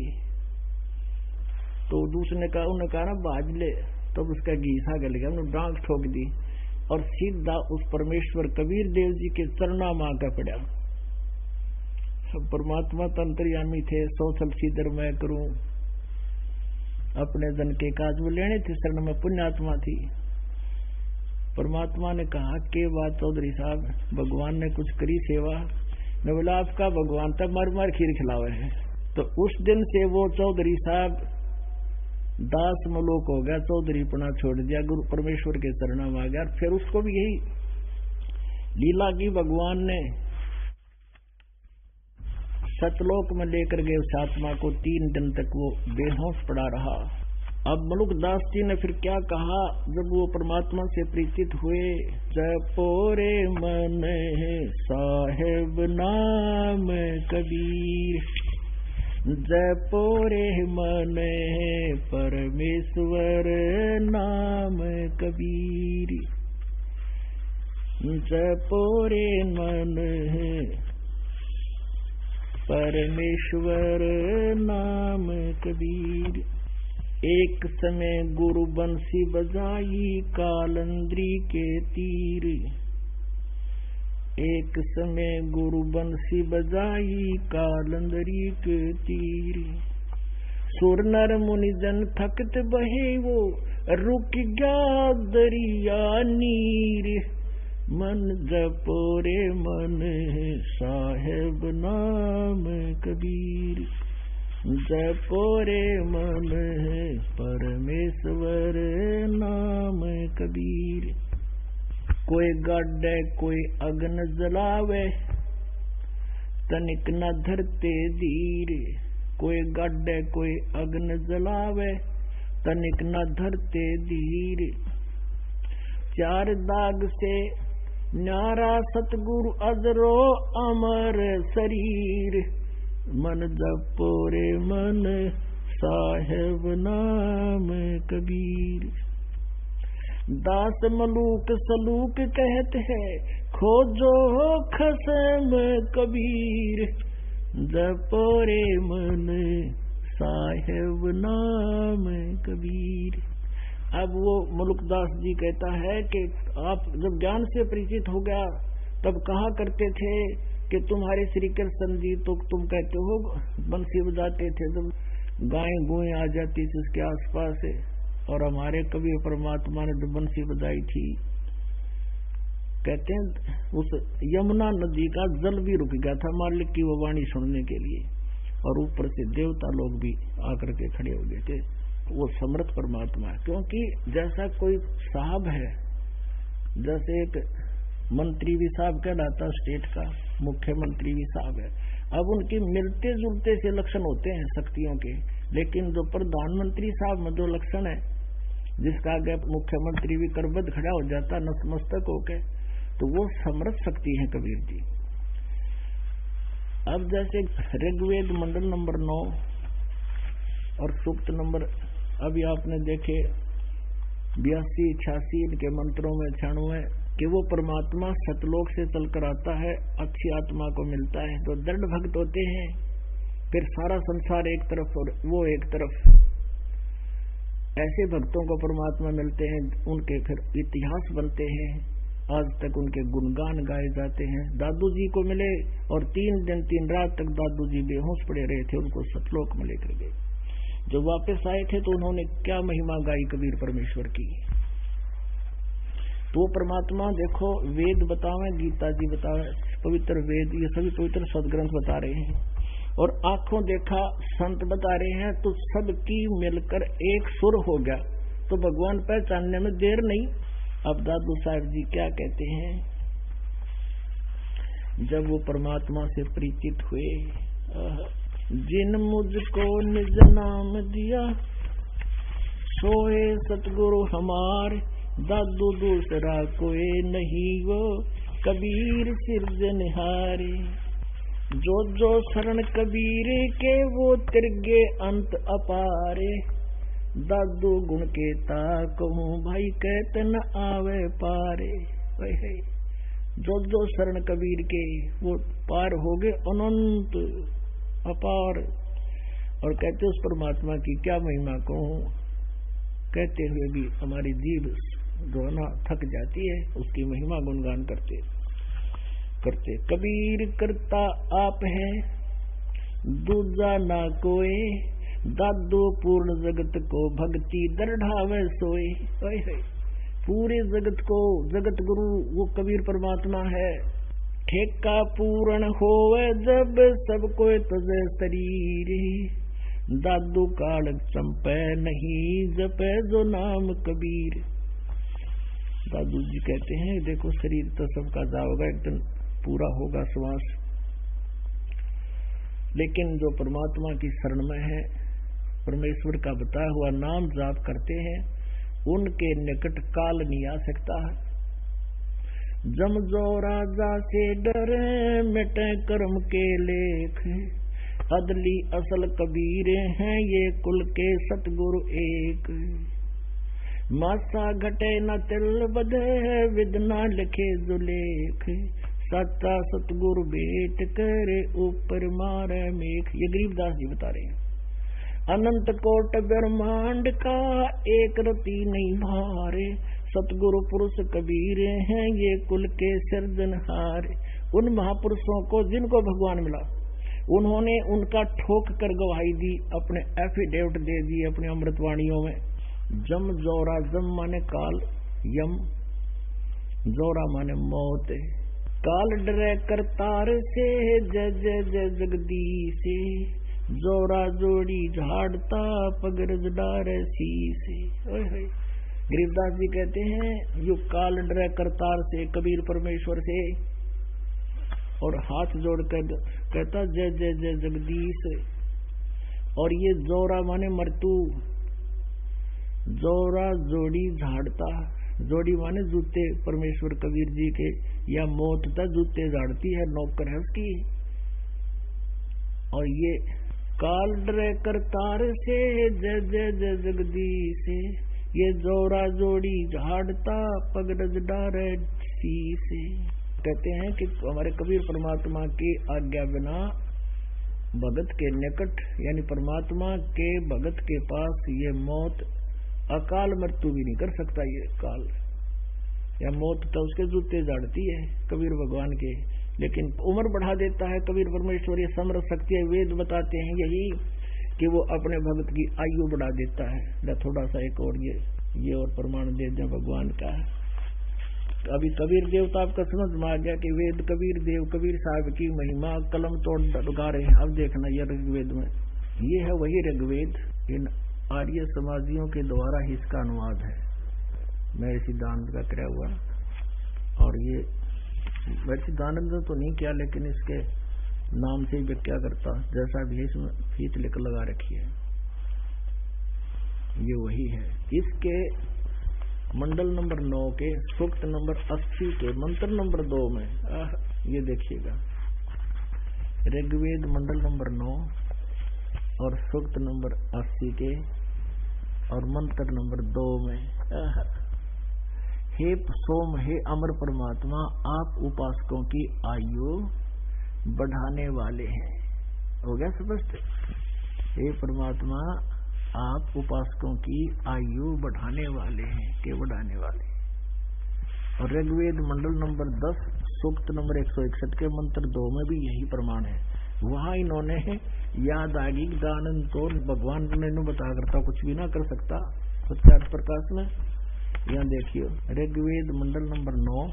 तो दूसरे ने कहा, उन्होंने कहा ना बाज ले, तब उसका गीसा गल गया, उन्होंने डांग ठोक दी और सीधा उस परमेश्वर कबीर देव जी के चरणा मां का पड़ा। परमात्मा तंत्रयामी थे, 100 साल सीधर मैं करूं, अपने जन के काज वो लेने थे, शरण में पुण्यात्मा थी। परमात्मा ने कहा के बात चौधरी साहब, भगवान ने कुछ करी सेवा, मैं बोला आपका भगवान तब मार मार खीर खिलावे है। तो उस दिन से वो चौधरी साहब दास मलोक हो गया, चौधरी पना छोड़ दिया, गुरु परमेश्वर के चरणों में आ गया। फिर उसको भी यही लीला की, भगवान ने सतलोक में लेकर गए उस आत्मा को, 3 दिन तक वो बेहोश पड़ा रहा। अब मलुकदास जी ने फिर क्या कहा, जब वो परमात्मा से परिचित हुए, जपोरे मन साहेब नाम कबीर, जपोरे मन परमेश्वर नाम कबीर, जपोरे मन परमेश्वर नाम कबीर। एक समय गुरु बंसी बजाई कालंद्री के तीर, एक समय गुरु बंसी बजाई कालंद्री के तीर, सुर नर मुनि जन थकत बहे वो रुक गया दरिया नीर, मन जपोरे मन साहेब नाम कबीर, जपोरे मन परमेश्वर नाम कबीर। कोई गाड़े कोई अग्न जलावे, तनिक न धरते धीर, कोई गाड़े कोई अग्न जलावे, तनिक न धरते धीर। 4 दाग से न्यारा सतगुरु अजरो अमर शरीर, मन जपोरे मन साहेब नाम कबीर। दास मलूक सलूक कहते हैं, खोजो खसम कबीर, जपोरे मन साहेब नाम कबीर। अब वो मलुकदास जी कहता है कि आप जब ज्ञान से परिचित हो गया, तब कहा करते थे कि तुम्हारे श्री कृष्ण जी तो तुम कहते हो बंसी बजाते थे, जब गाय गुएं आ जाती थी उसके आसपास से, और हमारे कवि परमात्मा ने जो बंसी बजाई थी, कहते हैं उस यमुना नदी का जल भी रुक गया था मालिक की वो वाणी सुनने के लिए, और ऊपर से देवता लोग भी आकर के खड़े हो गए थे। वो समर्थ परमात्मा है, क्योंकि जैसा कोई साहब है, जैसे एक मंत्री भी साहब कहलाता स्टेट का, मुख्यमंत्री भी साहब है। अब उनके मिलते जुलते से लक्षण होते हैं शक्तियों के, लेकिन जो प्रधानमंत्री साहब में जो लक्षण है, जिसका आगे मुख्यमंत्री भी करबद्ध खड़ा हो जाता नतमस्तक होके, तो वो समर्थ शक्ति है कबीर जी। अब जैसे ऋग्वेद मंडल नंबर 9 और सूक्त नंबर अभी आपने देखे 82, 86 इनके मंत्रों में 96 कि वो परमात्मा सतलोक से चलकर आता है, अच्छी आत्मा को मिलता है, तो दृढ़ भक्त होते हैं, फिर सारा संसार एक तरफ और वो एक तरफ, ऐसे भक्तों को परमात्मा मिलते हैं, उनके फिर इतिहास बनते हैं, आज तक उनके गुणगान गाए जाते हैं। दादू जी को मिले और 3 दिन 3 रात तक दादू जी बेहोश पड़े रहे थे, उनको सतलोक में लेकर गए। जब वापस आए थे तो उन्होंने क्या महिमा गाई कबीर परमेश्वर की। तो परमात्मा देखो, वेद बतावे, गीता जी बतावे, पवित्र वेद, ये सभी पवित्र सदग्रंथ बता रहे हैं, और आंखों देखा संत बता रहे हैं, तो सबकी मिलकर एक सुर हो गया, तो भगवान पहचानने में देर नहीं। अब दादू साहब जी क्या कहते हैं, जब वो परमात्मा से परिचित हुए, जिन मुझको निज नाम दिया, सोए सतगुरु हमार, दादू दूसरा कोई नहीं, वो कबीर सिरजनहारे। जो जो शरण कबीर के, वो तिरगे अंत अपारे, दादू गुण के कहूँ भाई, कहते न आवे पारे। जो जो शरण कबीर के, वो पार हो गए अनंत अपार। और कहते उस परमात्मा की क्या महिमा कहूँ, कहते हुए भी हमारी जीभ रोना थक जाती है, उसकी महिमा गुणगान करते करते। कबीर करता आप है, दूजा ना कोई, दादू पूर्ण जगत को भक्ति दृढ़ावे सोए। पूरे जगत को, जगत गुरु वो कबीर परमात्मा है। ठेका पूर्ण होवे जब सब कोई तजे शरीर, दादू काल चंपे नहीं जपे जो नाम कबीर। दादू जी कहते हैं देखो, शरीर तो सबका जाओगा, एक दिन पूरा होगा श्वास, लेकिन जो परमात्मा की शरण में है, परमेश्वर का बताया हुआ नाम जाप करते हैं, उनके निकट काल नहीं आ सकता। जम जो राजा से डरे, मिटे कर्म के लेख, अदली असल कबीर हैं ये कुल के सतगुरु एक। मासा घटे न तिल बधे, विदना लिखे जो लेख, सच्चा सतगुरु भेंट करे ऊपर मारे मेघ। ये गरीबदास जी बता रहे हैं। अनंत कोट ब्रह्मांड का एक रति नहीं भारे, सतगुरु पुरुष कबीर हैं ये कुल के सिरजनहार। उन महापुरुषों को जिनको भगवान मिला, उन्होंने उनका ठोक कर गवाही दी, अपने एफिडेविट दे दिए अपने अमृतवाणियों में। जम जोरा, जम माने काल, यम जोरा माने मौत। काल डरे करतार से, जय जय जय जगदीश, जोरा जोड़ी झाड़ता पगरज डारे शीश। गरीबदास जी कहते हैं यू काल डरे करतार से, कबीर परमेश्वर से, और हाथ जोड़कर कहता जय जय जय जगदीश। और ये जोरा माने मृत्यु, जोरा जोड़ी झाड़ता, जोड़ी माने जूते परमेश्वर कबीर जी के, या मौत तक जूते झाड़ती है, नौकर है उसकी। और ये काल डरे करतार से, जय जय जय जगदीश, ये जोरा जोड़ी झाड़ता पगरज डारे शीश। कहते हैं कि हमारे कबीर परमात्मा की आज्ञा बिना भगत के निकट, यानी परमात्मा के भगत के पास ये मौत, अकाल मृत्यु भी नहीं कर सकता। ये काल या मौत तो उसके जूते झाड़ती है कबीर भगवान के, लेकिन उम्र बढ़ा देता है कबीर परमेश्वर। ये समर्थ शक्ति है, वेद बताते हैं यही कि वो अपने भगत की आयु बढ़ा देता है। थोड़ा सा एक और ये और प्रमाण दे दें भगवान का। अभी कबीर देव तो आपका समझ में आ गया कि वेद कबीर देव, कबीर साहब की महिमा कलम तोड़ गा रहे हैं। अब देखना ये ऋग्वेद में, ये है वही ऋग्वेद, इन आर्य समाजियों के द्वारा ही इसका अनुवाद है, मेरे सिद्धांत का किया हुआ। और ये मेरे सिद्धांत तो नहीं किया, लेकिन इसके नाम से ही व्याख्या करता, जैसा भी इसमें फीत लिख लगा रखी है। ये वही है। इसके मंडल नंबर 9 के सूक्त नंबर 80 के मंत्र नंबर 2 में ये देखिएगा, ऋग्वेद मंडल नंबर 9 और सूक्त नंबर 80 के और मंत्र नंबर 2 में, हे सोम, हे अमर परमात्मा, आप उपासकों की आयु बढ़ाने वाले हैं। हो गया स्पष्ट? हे परमात्मा, आप उपासकों की आयु बढ़ाने वाले हैं, के बढ़ाने वाले। और ऋग्वेद मंडल नंबर 10 सूक्त नंबर 161 के मंत्र 2 में भी यही प्रमाण है। वहां इन्होंने याद आ गई दानंद तो भगवान ने बता करता कुछ भी ना कर सकता सत्यार्थ प्रकाश में। यहाँ देखियो, ऋग्वेद मंडल नंबर 9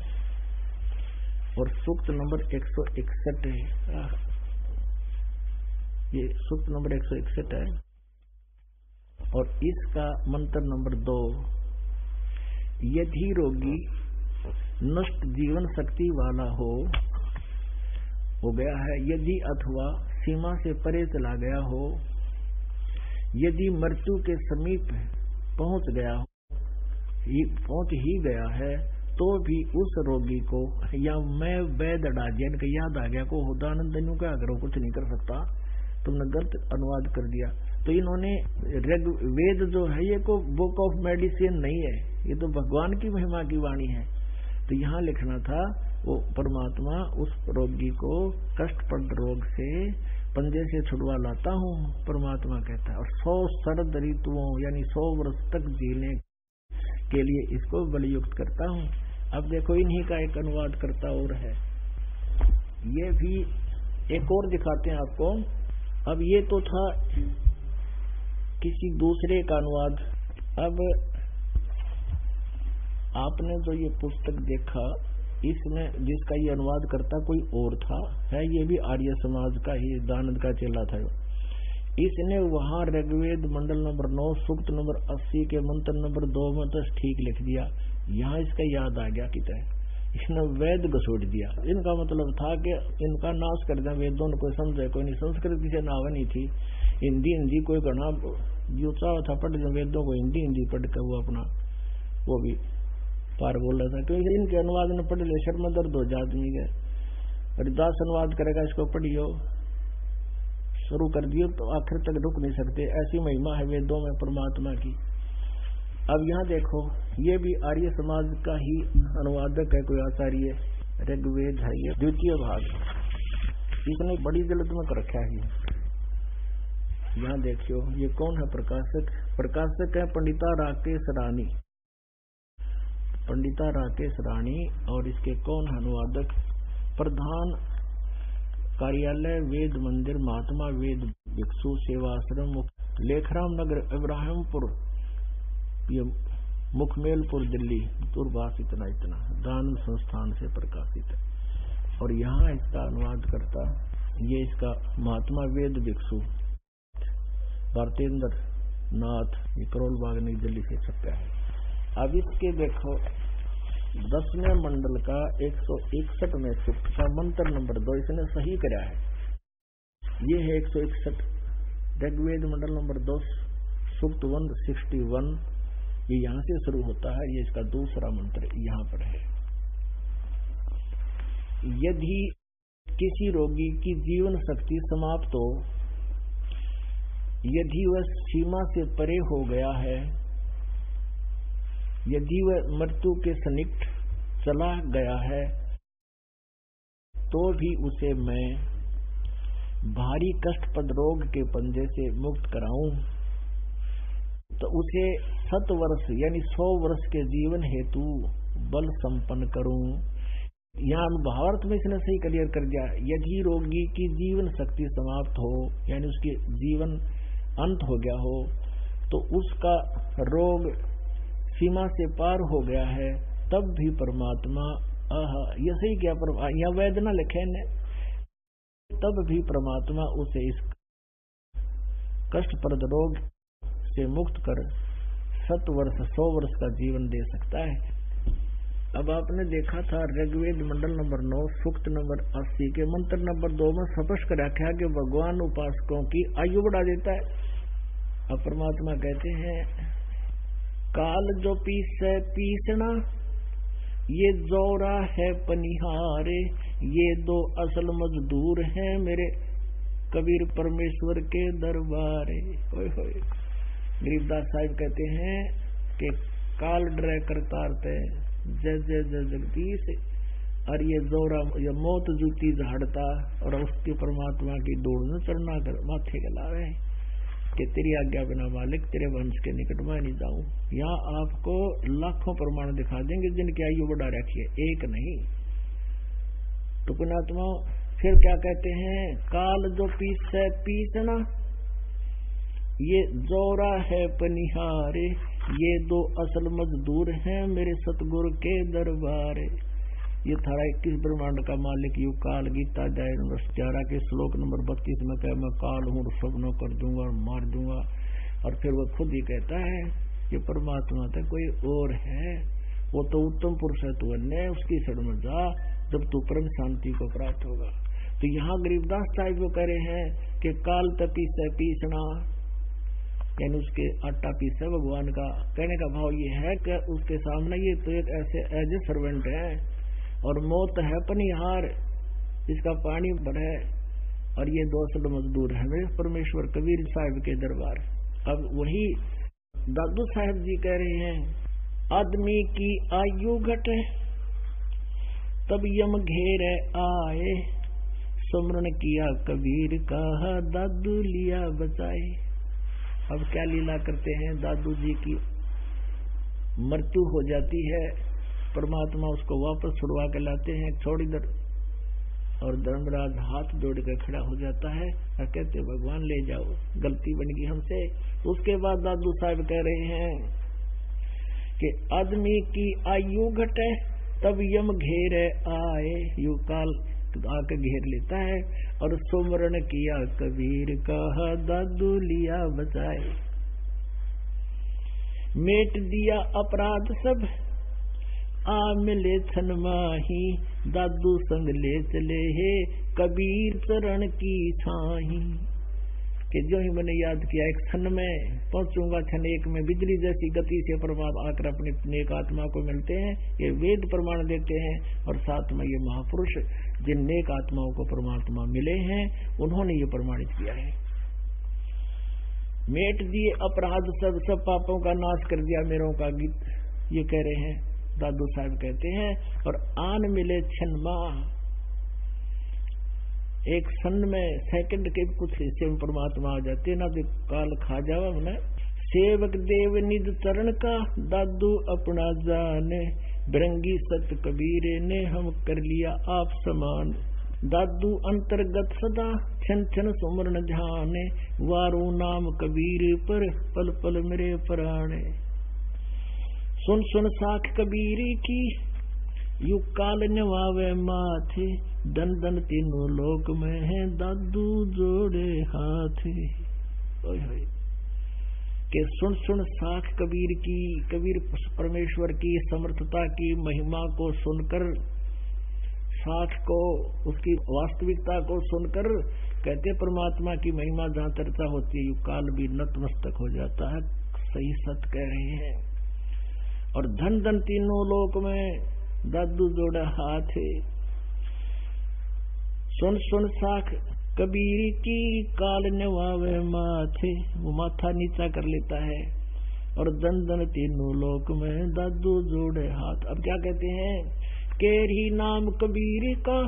और सूक्त नंबर 161 है। ये सूक्त नंबर 161 है और इसका मंत्र नंबर 2, यदि रोगी नष्ट जीवन शक्ति वाला हो गया है, यदि अथवा सीमा से परे चला गया हो, यदि मृत्यु के समीप पहुंच ही गया है, तो भी उस रोगी को, या मैं वैद अडाजियन का याद आ गया को होदानंद क्या करो, कुछ नहीं कर सकता, तुमने गलत अनुवाद कर दिया। तो इन्होंने वेद जो है ये को बुक ऑफ मेडिसिन नहीं है, ये तो भगवान की महिमा की वाणी है। तो यहाँ लिखना था, वो परमात्मा उस रोगी को कष्टप्रद रोग से पंजे से छुड़वा लाता हूँ, परमात्मा कहता है, और 100 शरद ऋतुओं यानी 100 वर्ष तक जीने के लिए इसको बलियुक्त करता हूँ। अब देखो, इन्हीं का एक अनुवाद करता और है, ये भी एक और दिखाते हैं आपको। अब ये तो था किसी दूसरे का अनुवाद। अब आपने जो ये पुस्तक देखा, इसमें जिसका ये अनुवाद करता कोई और था, है ये भी आर्य समाज का ही दानंद का चेला था। इसने वहां ऋग्वेद मंडल नंबर 9 सूक्त नंबर 80 के मंत्र नंबर 2 में तो ठीक लिख दिया, यहाँ इसका याद आ गया कि इसने वेद घसोट दिया। इनका मतलब था कि इनका नाश कर दिया, वेदों कोई समझे कोई नहीं, संस्कृत किसी नाव नहीं थी, हिंदी कोई घना जो चाह था पढ़ दिया, वेदों को हिंदी पढ़ कर वो अपना वो भी पार बोल रहा था, क्योंकि इनके अनुवाद में पढ़ ले शर्म दर्द हो जा आदमी के। हरिदास अनुवाद करेगा, इसको पढ़ियो, शुरू कर दियो तो आखिर तक रुक नहीं सकते, ऐसी महिमा है वेदों में परमात्मा की। अब यहाँ देखो, ये भी आर्य समाज का ही अनुवादक है, कोई आचार्य, ऋग्वेद है ये द्वितीय भाग, इसने बड़ी जल्द में कर रखा है। यहाँ देखियो, ये कौन है प्रकाशक? प्रकाशक है पंडिता राकेश रानी, पंडिता राकेश रानी। और इसके कौन अनुवादक? प्रधान कार्यालय वेद मंदिर महात्मा वेद भिक्षु सेवाश्रम लेखराम नगर इब्राहिमपुर, ये मुखमेलपुर दिल्ली, दूरभाष इतना दान संस्थान से प्रकाशित है। और यहाँ इसका अनुवाद करता ये इसका महात्मा वेद भिक्षु भारतेंद्र नाथ, ये करोल बाग नई दिल्ली से छपा है। अब इसके देखो 10वें मंडल का 161वें सूक्त का मंत्र नंबर 2 इसने सही कराया है। ये है 161 ऋग्वेद मंडल नंबर 2 सूक्त 161, ये यहाँ से शुरू होता है, ये इसका दूसरा मंत्र यहाँ पर है। यदि किसी रोगी की जीवन शक्ति समाप्त हो, यदि वह सीमा से परे हो गया है, यदि वह मृत्यु के सन्निकट चला गया है, तो भी उसे मैं भारी कष्टप्रद रोग के पंजे से मुक्त कराऊं, तो उसे 7 वर्ष यानी 100 वर्ष के जीवन हेतु बल संपन्न करूं। यहाँ भावार्थ में इसने सही क्लियर कर दिया, यदि रोगी की जीवन शक्ति समाप्त हो यानी उसकी जीवन अंत हो गया हो, तो उसका रोग सीमा से पार हो गया है, तब भी परमात्मा ये सही क्या, यहाँ वेदना लिखे ने, तब भी परमात्मा उसे इस कष्टप्रद रोग से मुक्त कर 7 वर्ष 100 वर्ष का जीवन दे सकता है। अब आपने देखा था ऋग्वेद मंडल नंबर 9 सूक्त नंबर 80 के मंत्र नंबर 2 में स्पष्ट कर रखा है कि भगवान उपासकों की आयु बढ़ा देता है। अब परमात्मा कहते हैं काल जो पीसे पीसना, ये जोरा है पनिहारे, ये दो असल मजदूर हैं मेरे कबीर परमेश्वर के दरबारे। होय होय। गरीबदास साहिब कहते हैं कि काल डरे करतारते जय जय जय जगदीश, और ये जोरा ये मौत जूती झाड़ता और उसके परमात्मा की दौड़ न चढ़ना कर माथे के लावे कि तेरी आज्ञा बिना मालिक तेरे वंश के निकट में नहीं जाऊं। यहाँ आपको लाखों प्रमाण दिखा देंगे जिनकी आयु बढ़ा रखी है, एक नहीं। तो पुण्यात्मा फिर क्या कहते हैं, काल जो पीसे पीसना, ये जोरा है पनिहारे, ये दो असल मजदूर हैं मेरे सतगुरु के दरबारे। ये थारा 21 ब्रह्मांड का मालिक यू काल गीता अध्याय नंबर 11 के श्लोक नंबर 32 में कहे मैं काल हूँ, सब न कर दूंगा और मार दूंगा। और फिर वो खुद ही कहता है कि परमात्मा तो कोई और है, वो तो उत्तम पुरुष है, तू अन्य उसकी शरण में जा जब तू परम शांति को प्राप्त होगा। तो यहाँ गरीबदास साहिब को कह रहे हैं कि काल तपी से पीसना, यानी उसके आटा पीसे भगवान का। कहने का भाव ये है कि उसके सामने ये तो एक ऐसे एज ए सर्वेंट है, और मौत है पनिहार, इसका पानी भरे, और ये दो असल मजदूर है मेरे परमेश्वर कबीर साहिब के दरबार। अब वही दादू साहिब जी कह रहे हैं, आदमी की आयु घटे तब यम घेरे आए, सुमरण किया कबीर का दादू लिया बचाए। अब क्या लीला करते हैं, दादू जी की मृत्यु हो जाती है, परमात्मा उसको वापस छुड़वा के लाते हैं छोड़ी दर, और धर्मराज हाथ जोड़ कर खड़ा हो जाता है और कहते भगवान ले जाओ, गलती बन गई हमसे। उसके बाद दादू साहब कह रहे हैं कि आदमी की आयु घटे तब यम घेरे आए, यू काल आके घेर लेता है, और सुमरण किया कबीर कहा दादू लिया बचाए। मेट दिया अपराध सब आ मिले छन माही, दादू संग ले चले है कबीर चरण की छाही। कि जो ही मैंने याद किया एक क्षण में पहुंचूंगा, क्षण एक में बिजली जैसी गति से परमात्मा आकर अपने नेक आत्मा को मिलते हैं। ये वेद प्रमाण देते हैं, और साथ में ये महापुरुष जिन नेक आत्माओं को परमात्मा मिले हैं उन्होंने ये प्रमाणित किया है। मेट दिए अपराध सब, सब पापों का नाश कर दिया मेरों का गीत, ये कह रहे हैं दादू साहब कहते हैं। और आन मिले क्षण माह, एक क्षण में सेकंड के कुछ हिस्से में परमात्मा आ जाते ना, तो काल खा जावा मैंने। सेवक देव निज चरण का दादू अपना जाने, बिरंगी सत कबीरे ने हम कर लिया आप समान। दादू अंतर्गत सदा छन छन सुमरन ध्याने, वारू नाम कबीर पर पल पल मेरे प्राणे। सुन सुन साख कबीरी की यू काल नवावे माथे, दन दन तीनों लोक में है दादू जोड़े हाथे। के सुन सुन साख कबीर की, कबीर परमेश्वर की समर्थता की महिमा को सुनकर, साख को उसकी वास्तविकता को सुनकर कहते परमात्मा की महिमा जहाँ चर्चा होती है यू काल भी नतमस्तक हो जाता है। सही सत कह रहे हैं। और धन धन तीनों लोक में दादू जोड़ा हाथ है। सुन सुन साख कबीर की काल नवावे माथे, वो माथा नीचा कर लेता है। और दन दन तीनों लोक में दादू जोड़े हाथ। अब क्या कहते हैं, केरी नाम कबीर का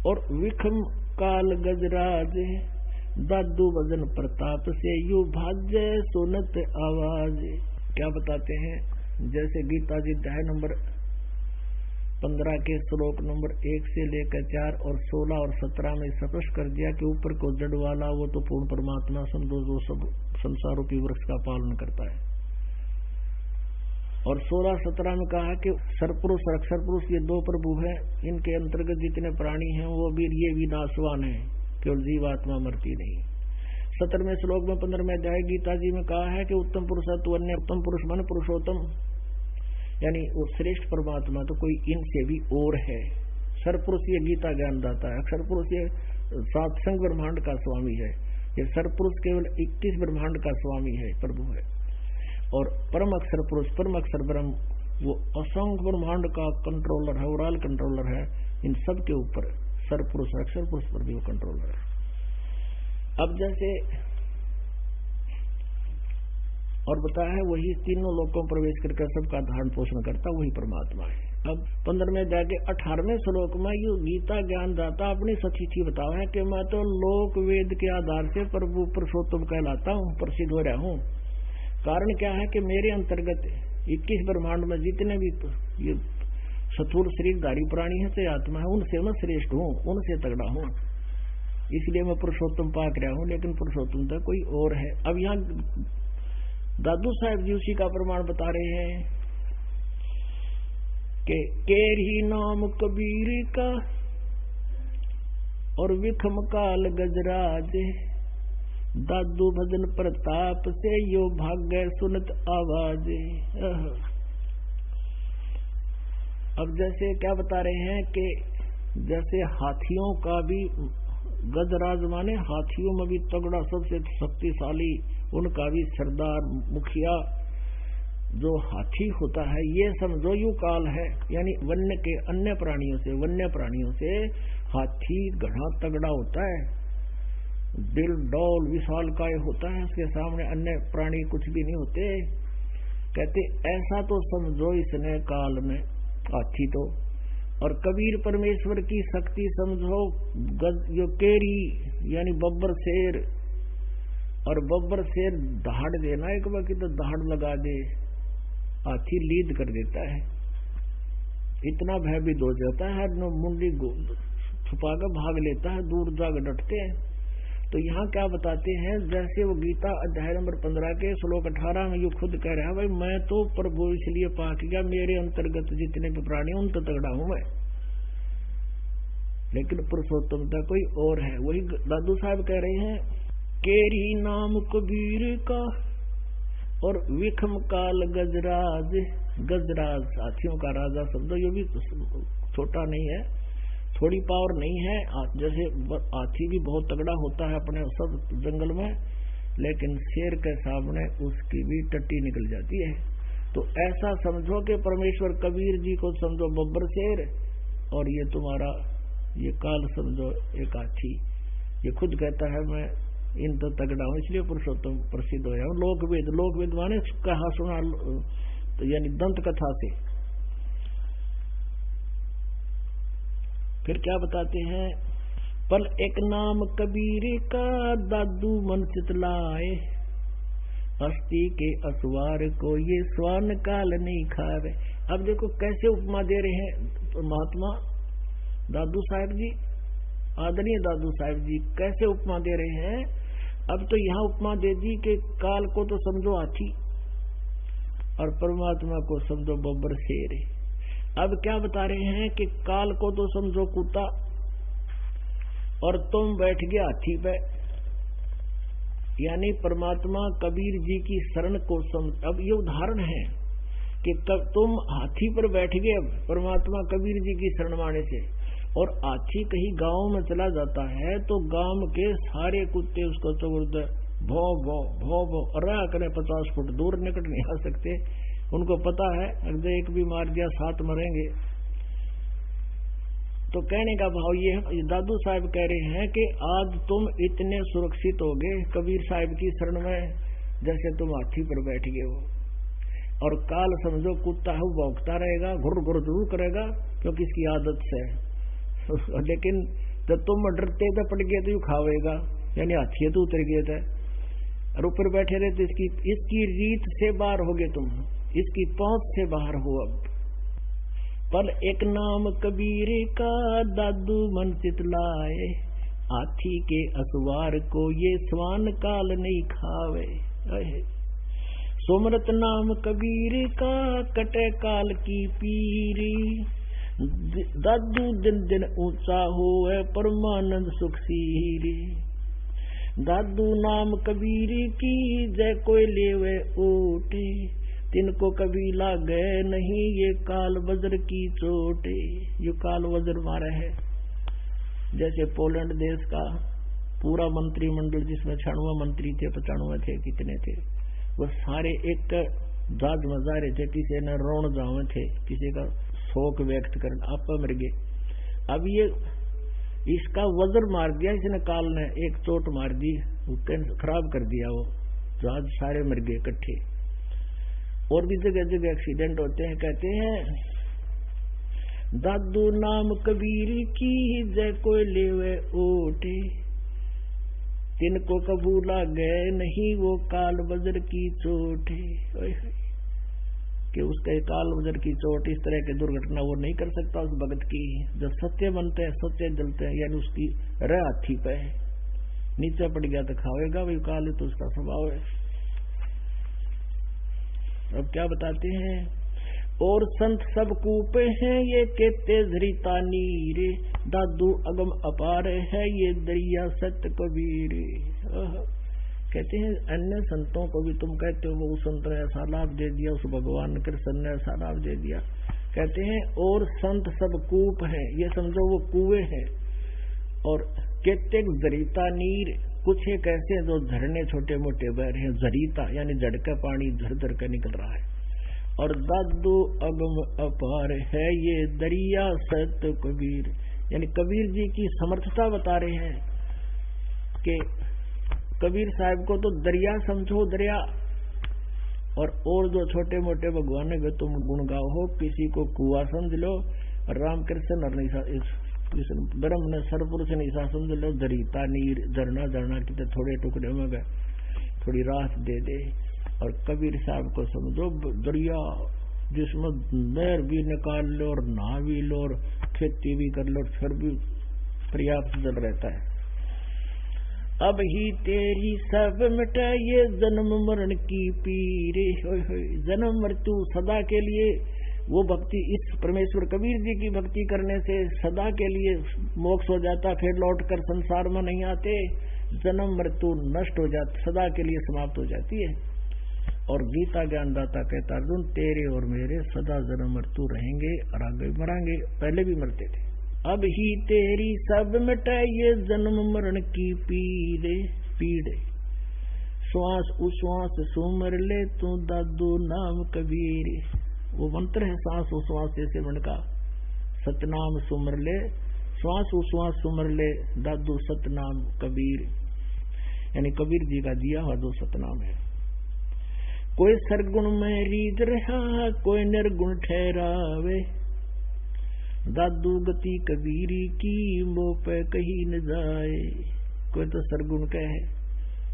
और विखम काल गजराज, दादू वजन प्रताप से यू भाज्य सुनत आवाज। क्या बताते हैं, जैसे गीता जी अध्याय नंबर 15 के श्लोक नंबर 1 से लेकर 4 और 16 और 17 में स्पष्ट कर दिया कि ऊपर को जड़ वाला वो तो पूर्ण परमात्मा संतोष जो सब संसारों की वृक्ष का पालन करता है। और 16-17 में कहा कि सरपुरुष और अक्षर पुरुष ये दो प्रभु हैं, इनके अंतर्गत जितने प्राणी हैं वो भी ये विनाशवान है, केवल जीवात्मा मरती नहीं। 17वें श्लोक में 15वें अध्याय गीता जी में कहा है कि उत्तम पुरुष तो अन्य उत्तम पुरुष मन पुरुषोत्तम, यानी वो श्रेष्ठ परमात्मा तो कोई इनसे भी और है। सरपुरुष ये गीता ज्ञान दाता है, अक्षर पुरुष ये सातसंग ब्रह्मांड का स्वामी है, ये सरपुरुष केवल 21 ब्रह्मांड का स्वामी है, प्रभु है। और परम अक्षर पुरुष, परम अक्षर ब्रह्म, वो असंख्य ब्रह्मांड का कंट्रोलर है, ओवरऑल कंट्रोलर है इन सब के ऊपर। सर पुरुष, अक्षर पुरुष पर भी वो कंट्रोलर है। अब जैसे और बताया है, वही तीनों लोकों प्रवेश करके सबका धारण पोषण करता वही परमात्मा है। अब 15वें अध्याय के 18वें श्लोक में ये गीता ज्ञान दाता अपनी सचिथि बताओ है कि मैं तो लोक वेद के आधार से प्रभु पुरुषोत्तम कहलाता हूँ, प्रसिद्ध हो रहा हूँ। कारण क्या है कि मेरे अंतर्गत 21 ब्रह्मांड में जितने भी ये स्थूल शरीरधारी प्राणी है से आत्मा है, उनसे मैं श्रेष्ठ हूँ, उनसे तगड़ा हूँ, इसलिए मैं पुरुषोत्तम पाक रहा हूँ। लेकिन पुरुषोत्तम तो कोई और है। अब यहाँ दादू साहब जी उसी का प्रमाण बता रहे हैं कि केरी नाम कबीर का और विखम काल गजराज, दादू भजन प्रताप से यो भाग्य सुनत आवाज। अब जैसे क्या बता रहे हैं कि जैसे हाथियों का भी गजराज माने हाथियों में भी तगड़ा सबसे शक्तिशाली, उनका भी सरदार मुखिया जो हाथी होता है, ये समझो यू काल है। यानी वन्य के अन्य प्राणियों से, वन्य प्राणियों से हाथी घना तगड़ा होता है, दिल डौल विशाल काय होता है, उसके सामने अन्य प्राणी कुछ भी नहीं होते। कहते ऐसा तो समझो इसने काल में हाथी तो। और कबीर परमेश्वर की शक्ति समझो जो केरी यानी बब्बर शेर, और बब्बर शेर दहाड़ देना एक बार की तो दहाड़ लगा दे, हाथी लीद कर देता है, इतना भयभीत हो जाता है, मुंडी छुपाकर भाग लेता है, दूर जाकर डटते हैं। तो यहाँ क्या बताते हैं, जैसे वो गीता अध्याय नंबर 15 के श्लोक 18 में ये खुद कह रहा है, भाई मैं तो प्रभु इसलिए पाक गया, मेरे अंतर्गत जितने भी प्राणी उन तो तगड़ा हूं मैं, लेकिन पुरुषोत्तमता कोई और है। वही दादू साहब कह रहे हैं, केरी नाम कबीर का और विखम काल गजराज। गजराज हाथियों का राजा समझो, ये भी छोटा नहीं है, थोड़ी पावर नहीं है। जैसे हाथी भी बहुत तगड़ा होता है अपने सब जंगल में, लेकिन शेर के सामने उसकी भी टट्टी निकल जाती है। तो ऐसा समझो कि परमेश्वर कबीर जी को समझो बब्बर शेर, और ये तुम्हारा ये काल समझो एक हाथी। ये खुद कहता है मैं इन तो तगड़ा हूं, इसलिए पुरुषोत्तम प्रसिद्ध हो जाऊं। लोकवेद माने कहा सुना, तो यानी दंत कथा से। फिर क्या बताते हैं, पल एक नाम कबीर का दादू मन चितलाए, हस्ती के असवार को ये स्वान काल नहीं खावे। अब देखो कैसे उपमा दे रहे हैं महात्मा दादू साहब जी, आदरणीय दादू साहब जी कैसे उपमा दे रहे हैं। अब तो यहाँ उपमा दे दी कि काल को तो समझो हाथी और परमात्मा को समझो बब्बर शेर। अब क्या बता रहे हैं कि काल को तो समझो कुत्ता और तुम बैठ गए हाथी पे, यानी परमात्मा कबीर जी की शरण को समझ। अब ये उदाहरण है कि तुम हाथी पर बैठ गए परमात्मा कबीर जी की शरण माने से, और हाथी कहीं गांव में चला जाता है तो गांव के सारे कुत्ते उसको चोरते भौ भौ भौ भौ रहा करें, 50 फुट दूर निकट नहीं आ सकते। उनको पता है अगर एक भी मार दिया 7 मरेंगे। तो कहने का भाव ये है, दादू साहब कह रहे हैं कि आज तुम इतने सुरक्षित हो गए कबीर साहब की शरण में, जैसे तुम हाथी पर बैठ गए हो। और काल समझो कुत्ता है, वो भौंकता रहेगा, घुर घुर जरूर करेगा क्योंकि इसकी आदत से लेकिन जब तुम डरते तो पड़ गए तो यू खावेगा, यानी हाथी तो उतर गए थे और ऊपर बैठे रहे तो इसकी रीत से बाहर हो गए तुम, इसकी पहुंच से बाहर हो। अब पल एक नाम कबीर का दादू मन चितलाए, हाथी के असवार को ये स्वान काल नहीं खावे। सुमरत नाम कबीर का कटे काल की पीरी, दादू दिन दिन ऊंचा होए परमानंद सुख सीरी। दादू नाम कबीर की जय कोई लेवे ओटे, तिनको कभी लागे नहीं ये काल वज्र की चोटे। ये काल वज्र मारा है। जैसे पोलैंड देश का पूरा मंत्रिमंडल जिसमें 96 मंत्री थे, 95 थे, कितने थे, वो सारे एक जाज मजा रहे थे, किसी ने रोण जावे थे, किसी का शोक व्यक्त करना, आप मर गए। अब ये इसका वज्र मार दिया इसने, काल ने एक चोट मार दी, खराब कर दिया, वो जहाज सारे मर गए इकट्ठे। और भी जगह जगह एक्सीडेंट होते हैं। कहते हैं दादू नाम कबीर की जय कोई लेवे ओटे, तिनको कबूला गए नहीं वो काल वज्र की चोट है। कि उसके काल वज्र की चोट, इस तरह की दुर्घटना वो नहीं कर सकता उस भगत की। जब सत्य बनते हैं, सत्य जलते हैं, यानी उसकी रह हाथी पे है, नीचे पड़ गया तो खावेगा, वही काल है तो उसका स्वभाव है। अब क्या बताते हैं, और संत सब कूपे हैं ये कहते झरीता नीरे, दादू अगम अपार है ये दरिया सत्य कबीर। कहते हैं अन्य संतों को भी तुम कहते हो वो उस संत ने ऐसा लाभ दे दिया, उस भगवान कृष्ण ने ऐसा लाभ दे दिया। कहते हैं और संत सब कूप है, ये समझो वो कुएं हैं। और कहते जरीता नीर, कुछ एक ऐसे जो झरने छोटे मोटे बह रहे हैं, जरीता यानी झड़का पानी झर झर कर निकल रहा है। और दादू अगम अपार है ये दरिया सत्य कबीर, यानी कबीर जी की समर्थता बता रहे हैं कि कबीर साहब को तो दरिया समझो, दरिया। और जो छोटे मोटे भगवान के तुम गुण गाओ हो, किसी को कुआ समझ लो, रामकृष्ण और ब्रह्म ने सरपुरुष निशा समझ लो, दरीता नीर, झरना झरना कितने थोड़े टुकड़े में गए, थोड़ी राहत दे दे। और कबीर साहब को समझो दरिया, जिसमें नहर भी निकाल लो और नहा भी लो और खेती भी कर लो, फिर भी पर्याप्त जल रहता है। अब ही तेरी सब मिटे ये जन्म मरण की पीरे, जन्म मृत्यु सदा के लिए। वो भक्ति इस परमेश्वर कबीर जी की भक्ति करने से सदा के लिए मोक्ष हो जाता, फिर लौटकर संसार में नहीं आते। जन्म मृत्यु नष्ट हो जाती, सदा के लिए समाप्त हो जाती है। और गीता ज्ञानदाता कहता अर्जुन तेरे और मेरे सदा जन्म मृत्यु रहेंगे और आगे मरांगे, पहले भी मरते थे। अब ही तेरी सब मिटे ये जन्म मरण की पीड़े, श्वास उश्वास सुमर ले तू दादू नाम कबीर। वो मंत्र है सांस उश्वास जैसे मन का, सतनाम सुमर ले, श्वास उश्वास सुमर ले दादू सतनाम कबीर, यानी कबीर जी का दिया हुआ जो सतनाम है। कोई सरगुण में रीत रहा कोई निर्गुण ठहरावे, दादू गति कबीरी की मोह पे कहीं न जाए। कोई तो सरगुण कह है,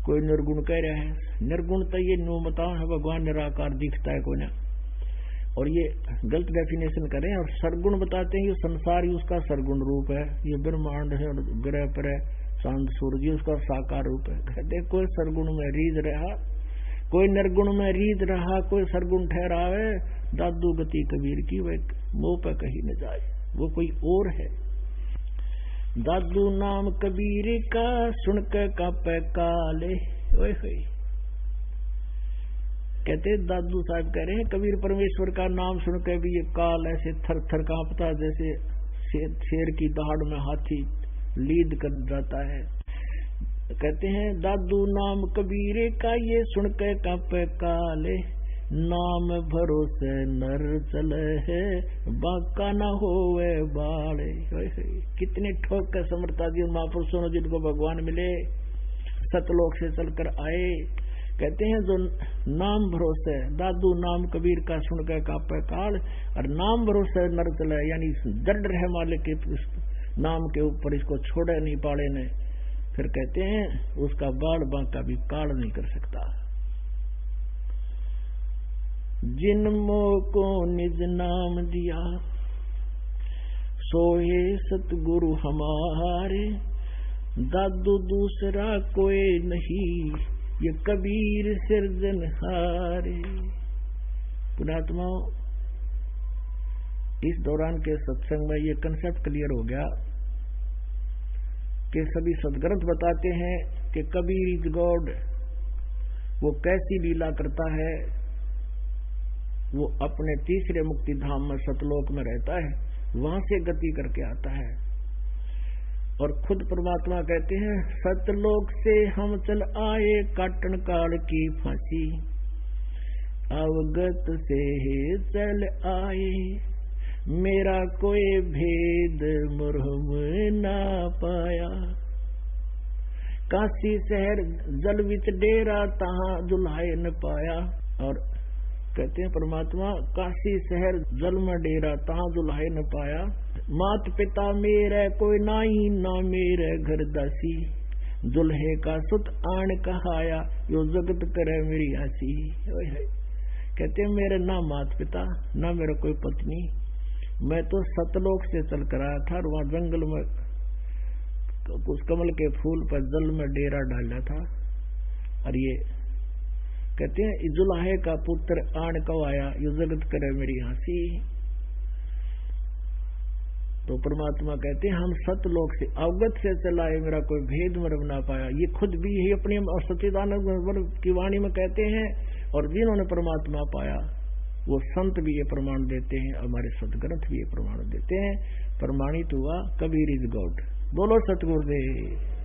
कोई निर्गुण कह रहा है। निर्गुण तो ये न्यूमता है, भगवान निराकार दिखता है कोई ना, और ये गलत डेफिनेशन करें। और सरगुण बताते हैं ये संसार ही उसका सरगुण रूप है, ये ब्रह्मांड है और ग्रह पर है चांद सूरज उसका साकार रूप है। कहते कोई सरगुण में रीझ रहा, कोई निर्गुण में रीझ रहा, कोई सरगुण ठहरावे, दादू गति कबीर की वह मोह पे कहीं न जाए, वो कोई और है। दादू नाम कबीर का सुनकर कांपे काले, ओए होए। कहते दादू साहब कह रहे हैं कबीर परमेश्वर का नाम सुनकर भी ये काल ऐसे थर थर कांपता, जैसे शेर की दहाड़ में हाथी लीद कर जाता है। कहते हैं दादू नाम कबीर का ये सुनकर कांपे काले, नाम भरोसे नर चले है बाका न होवे बाले। कितने ठोक कर समर्था दी महापुरुषों ने जिनको भगवान मिले, सतलोक से चलकर आए। कहते हैं जो नाम भरोसे, दादू नाम कबीर का सुनकर कापे काल, और नाम भरोसे नर चले, यानी जड़ रहे मालिक के नाम के ऊपर, इसको छोड़े नहीं पाड़े ने। फिर कहते हैं उसका बाल बांका भी काल नहीं कर सकता। जिन मोह को निज नाम दिया सोए सतगुरु हमारे, दादू दूसरा कोई नहीं ये कबीर सिरजनहारे। पुणात्मा इस दौरान के सत्संग में ये कंसेप्ट क्लियर हो गया कि सभी सदग्रंथ बताते हैं कि कबीर इज गॉड। वो कैसी लीला करता है, वो अपने तीसरे मुक्ति धाम में सतलोक में रहता है, वहां से गति करके आता है। और खुद परमात्मा कहते हैं सतलोक से हम चल आए काटन काल की फांसी, अवगत से चल आए, मेरा कोई भेद मुरहम ना पाया। काशी शहर जल विच डेरा, तहां दुल्हाए न पाया। और कहते हैं परमात्मा काशी शहर जल में डेरा, तहां दुल्हाए न पाया। मात पिता मेरे कोई नाही, ना मेरे घर दासी, दुल्हे का सुत आन कहाया, यो जगत करे मेरी हंसी। कहते हैं मेरे ना मात पिता, ना मेरा कोई पत्नी, मैं तो सतलोक से चल कर आया था और वहां जंगल में उस कमल के फूल पर जल में डेरा डाला था। और ये कहते हैं जुलाहे का पुत्र आन कव आया, यो जगत करे मेरी हंसी। तो परमात्मा कहते हैं हम सतलोक से अवगत से चलाए, मेरा कोई भेद मरम ना पाया। ये खुद भी यही अपनी सच्चिदानंद की वाणी में कहते हैं, और जिन्होंने परमात्मा पाया वो संत भी ये प्रमाण देते हैं, हमारे सदग्रंथ भी ये प्रमाण देते हैं। प्रमाणित हुआ कबीर इज गॉड। बोलो सतगुरुदेव।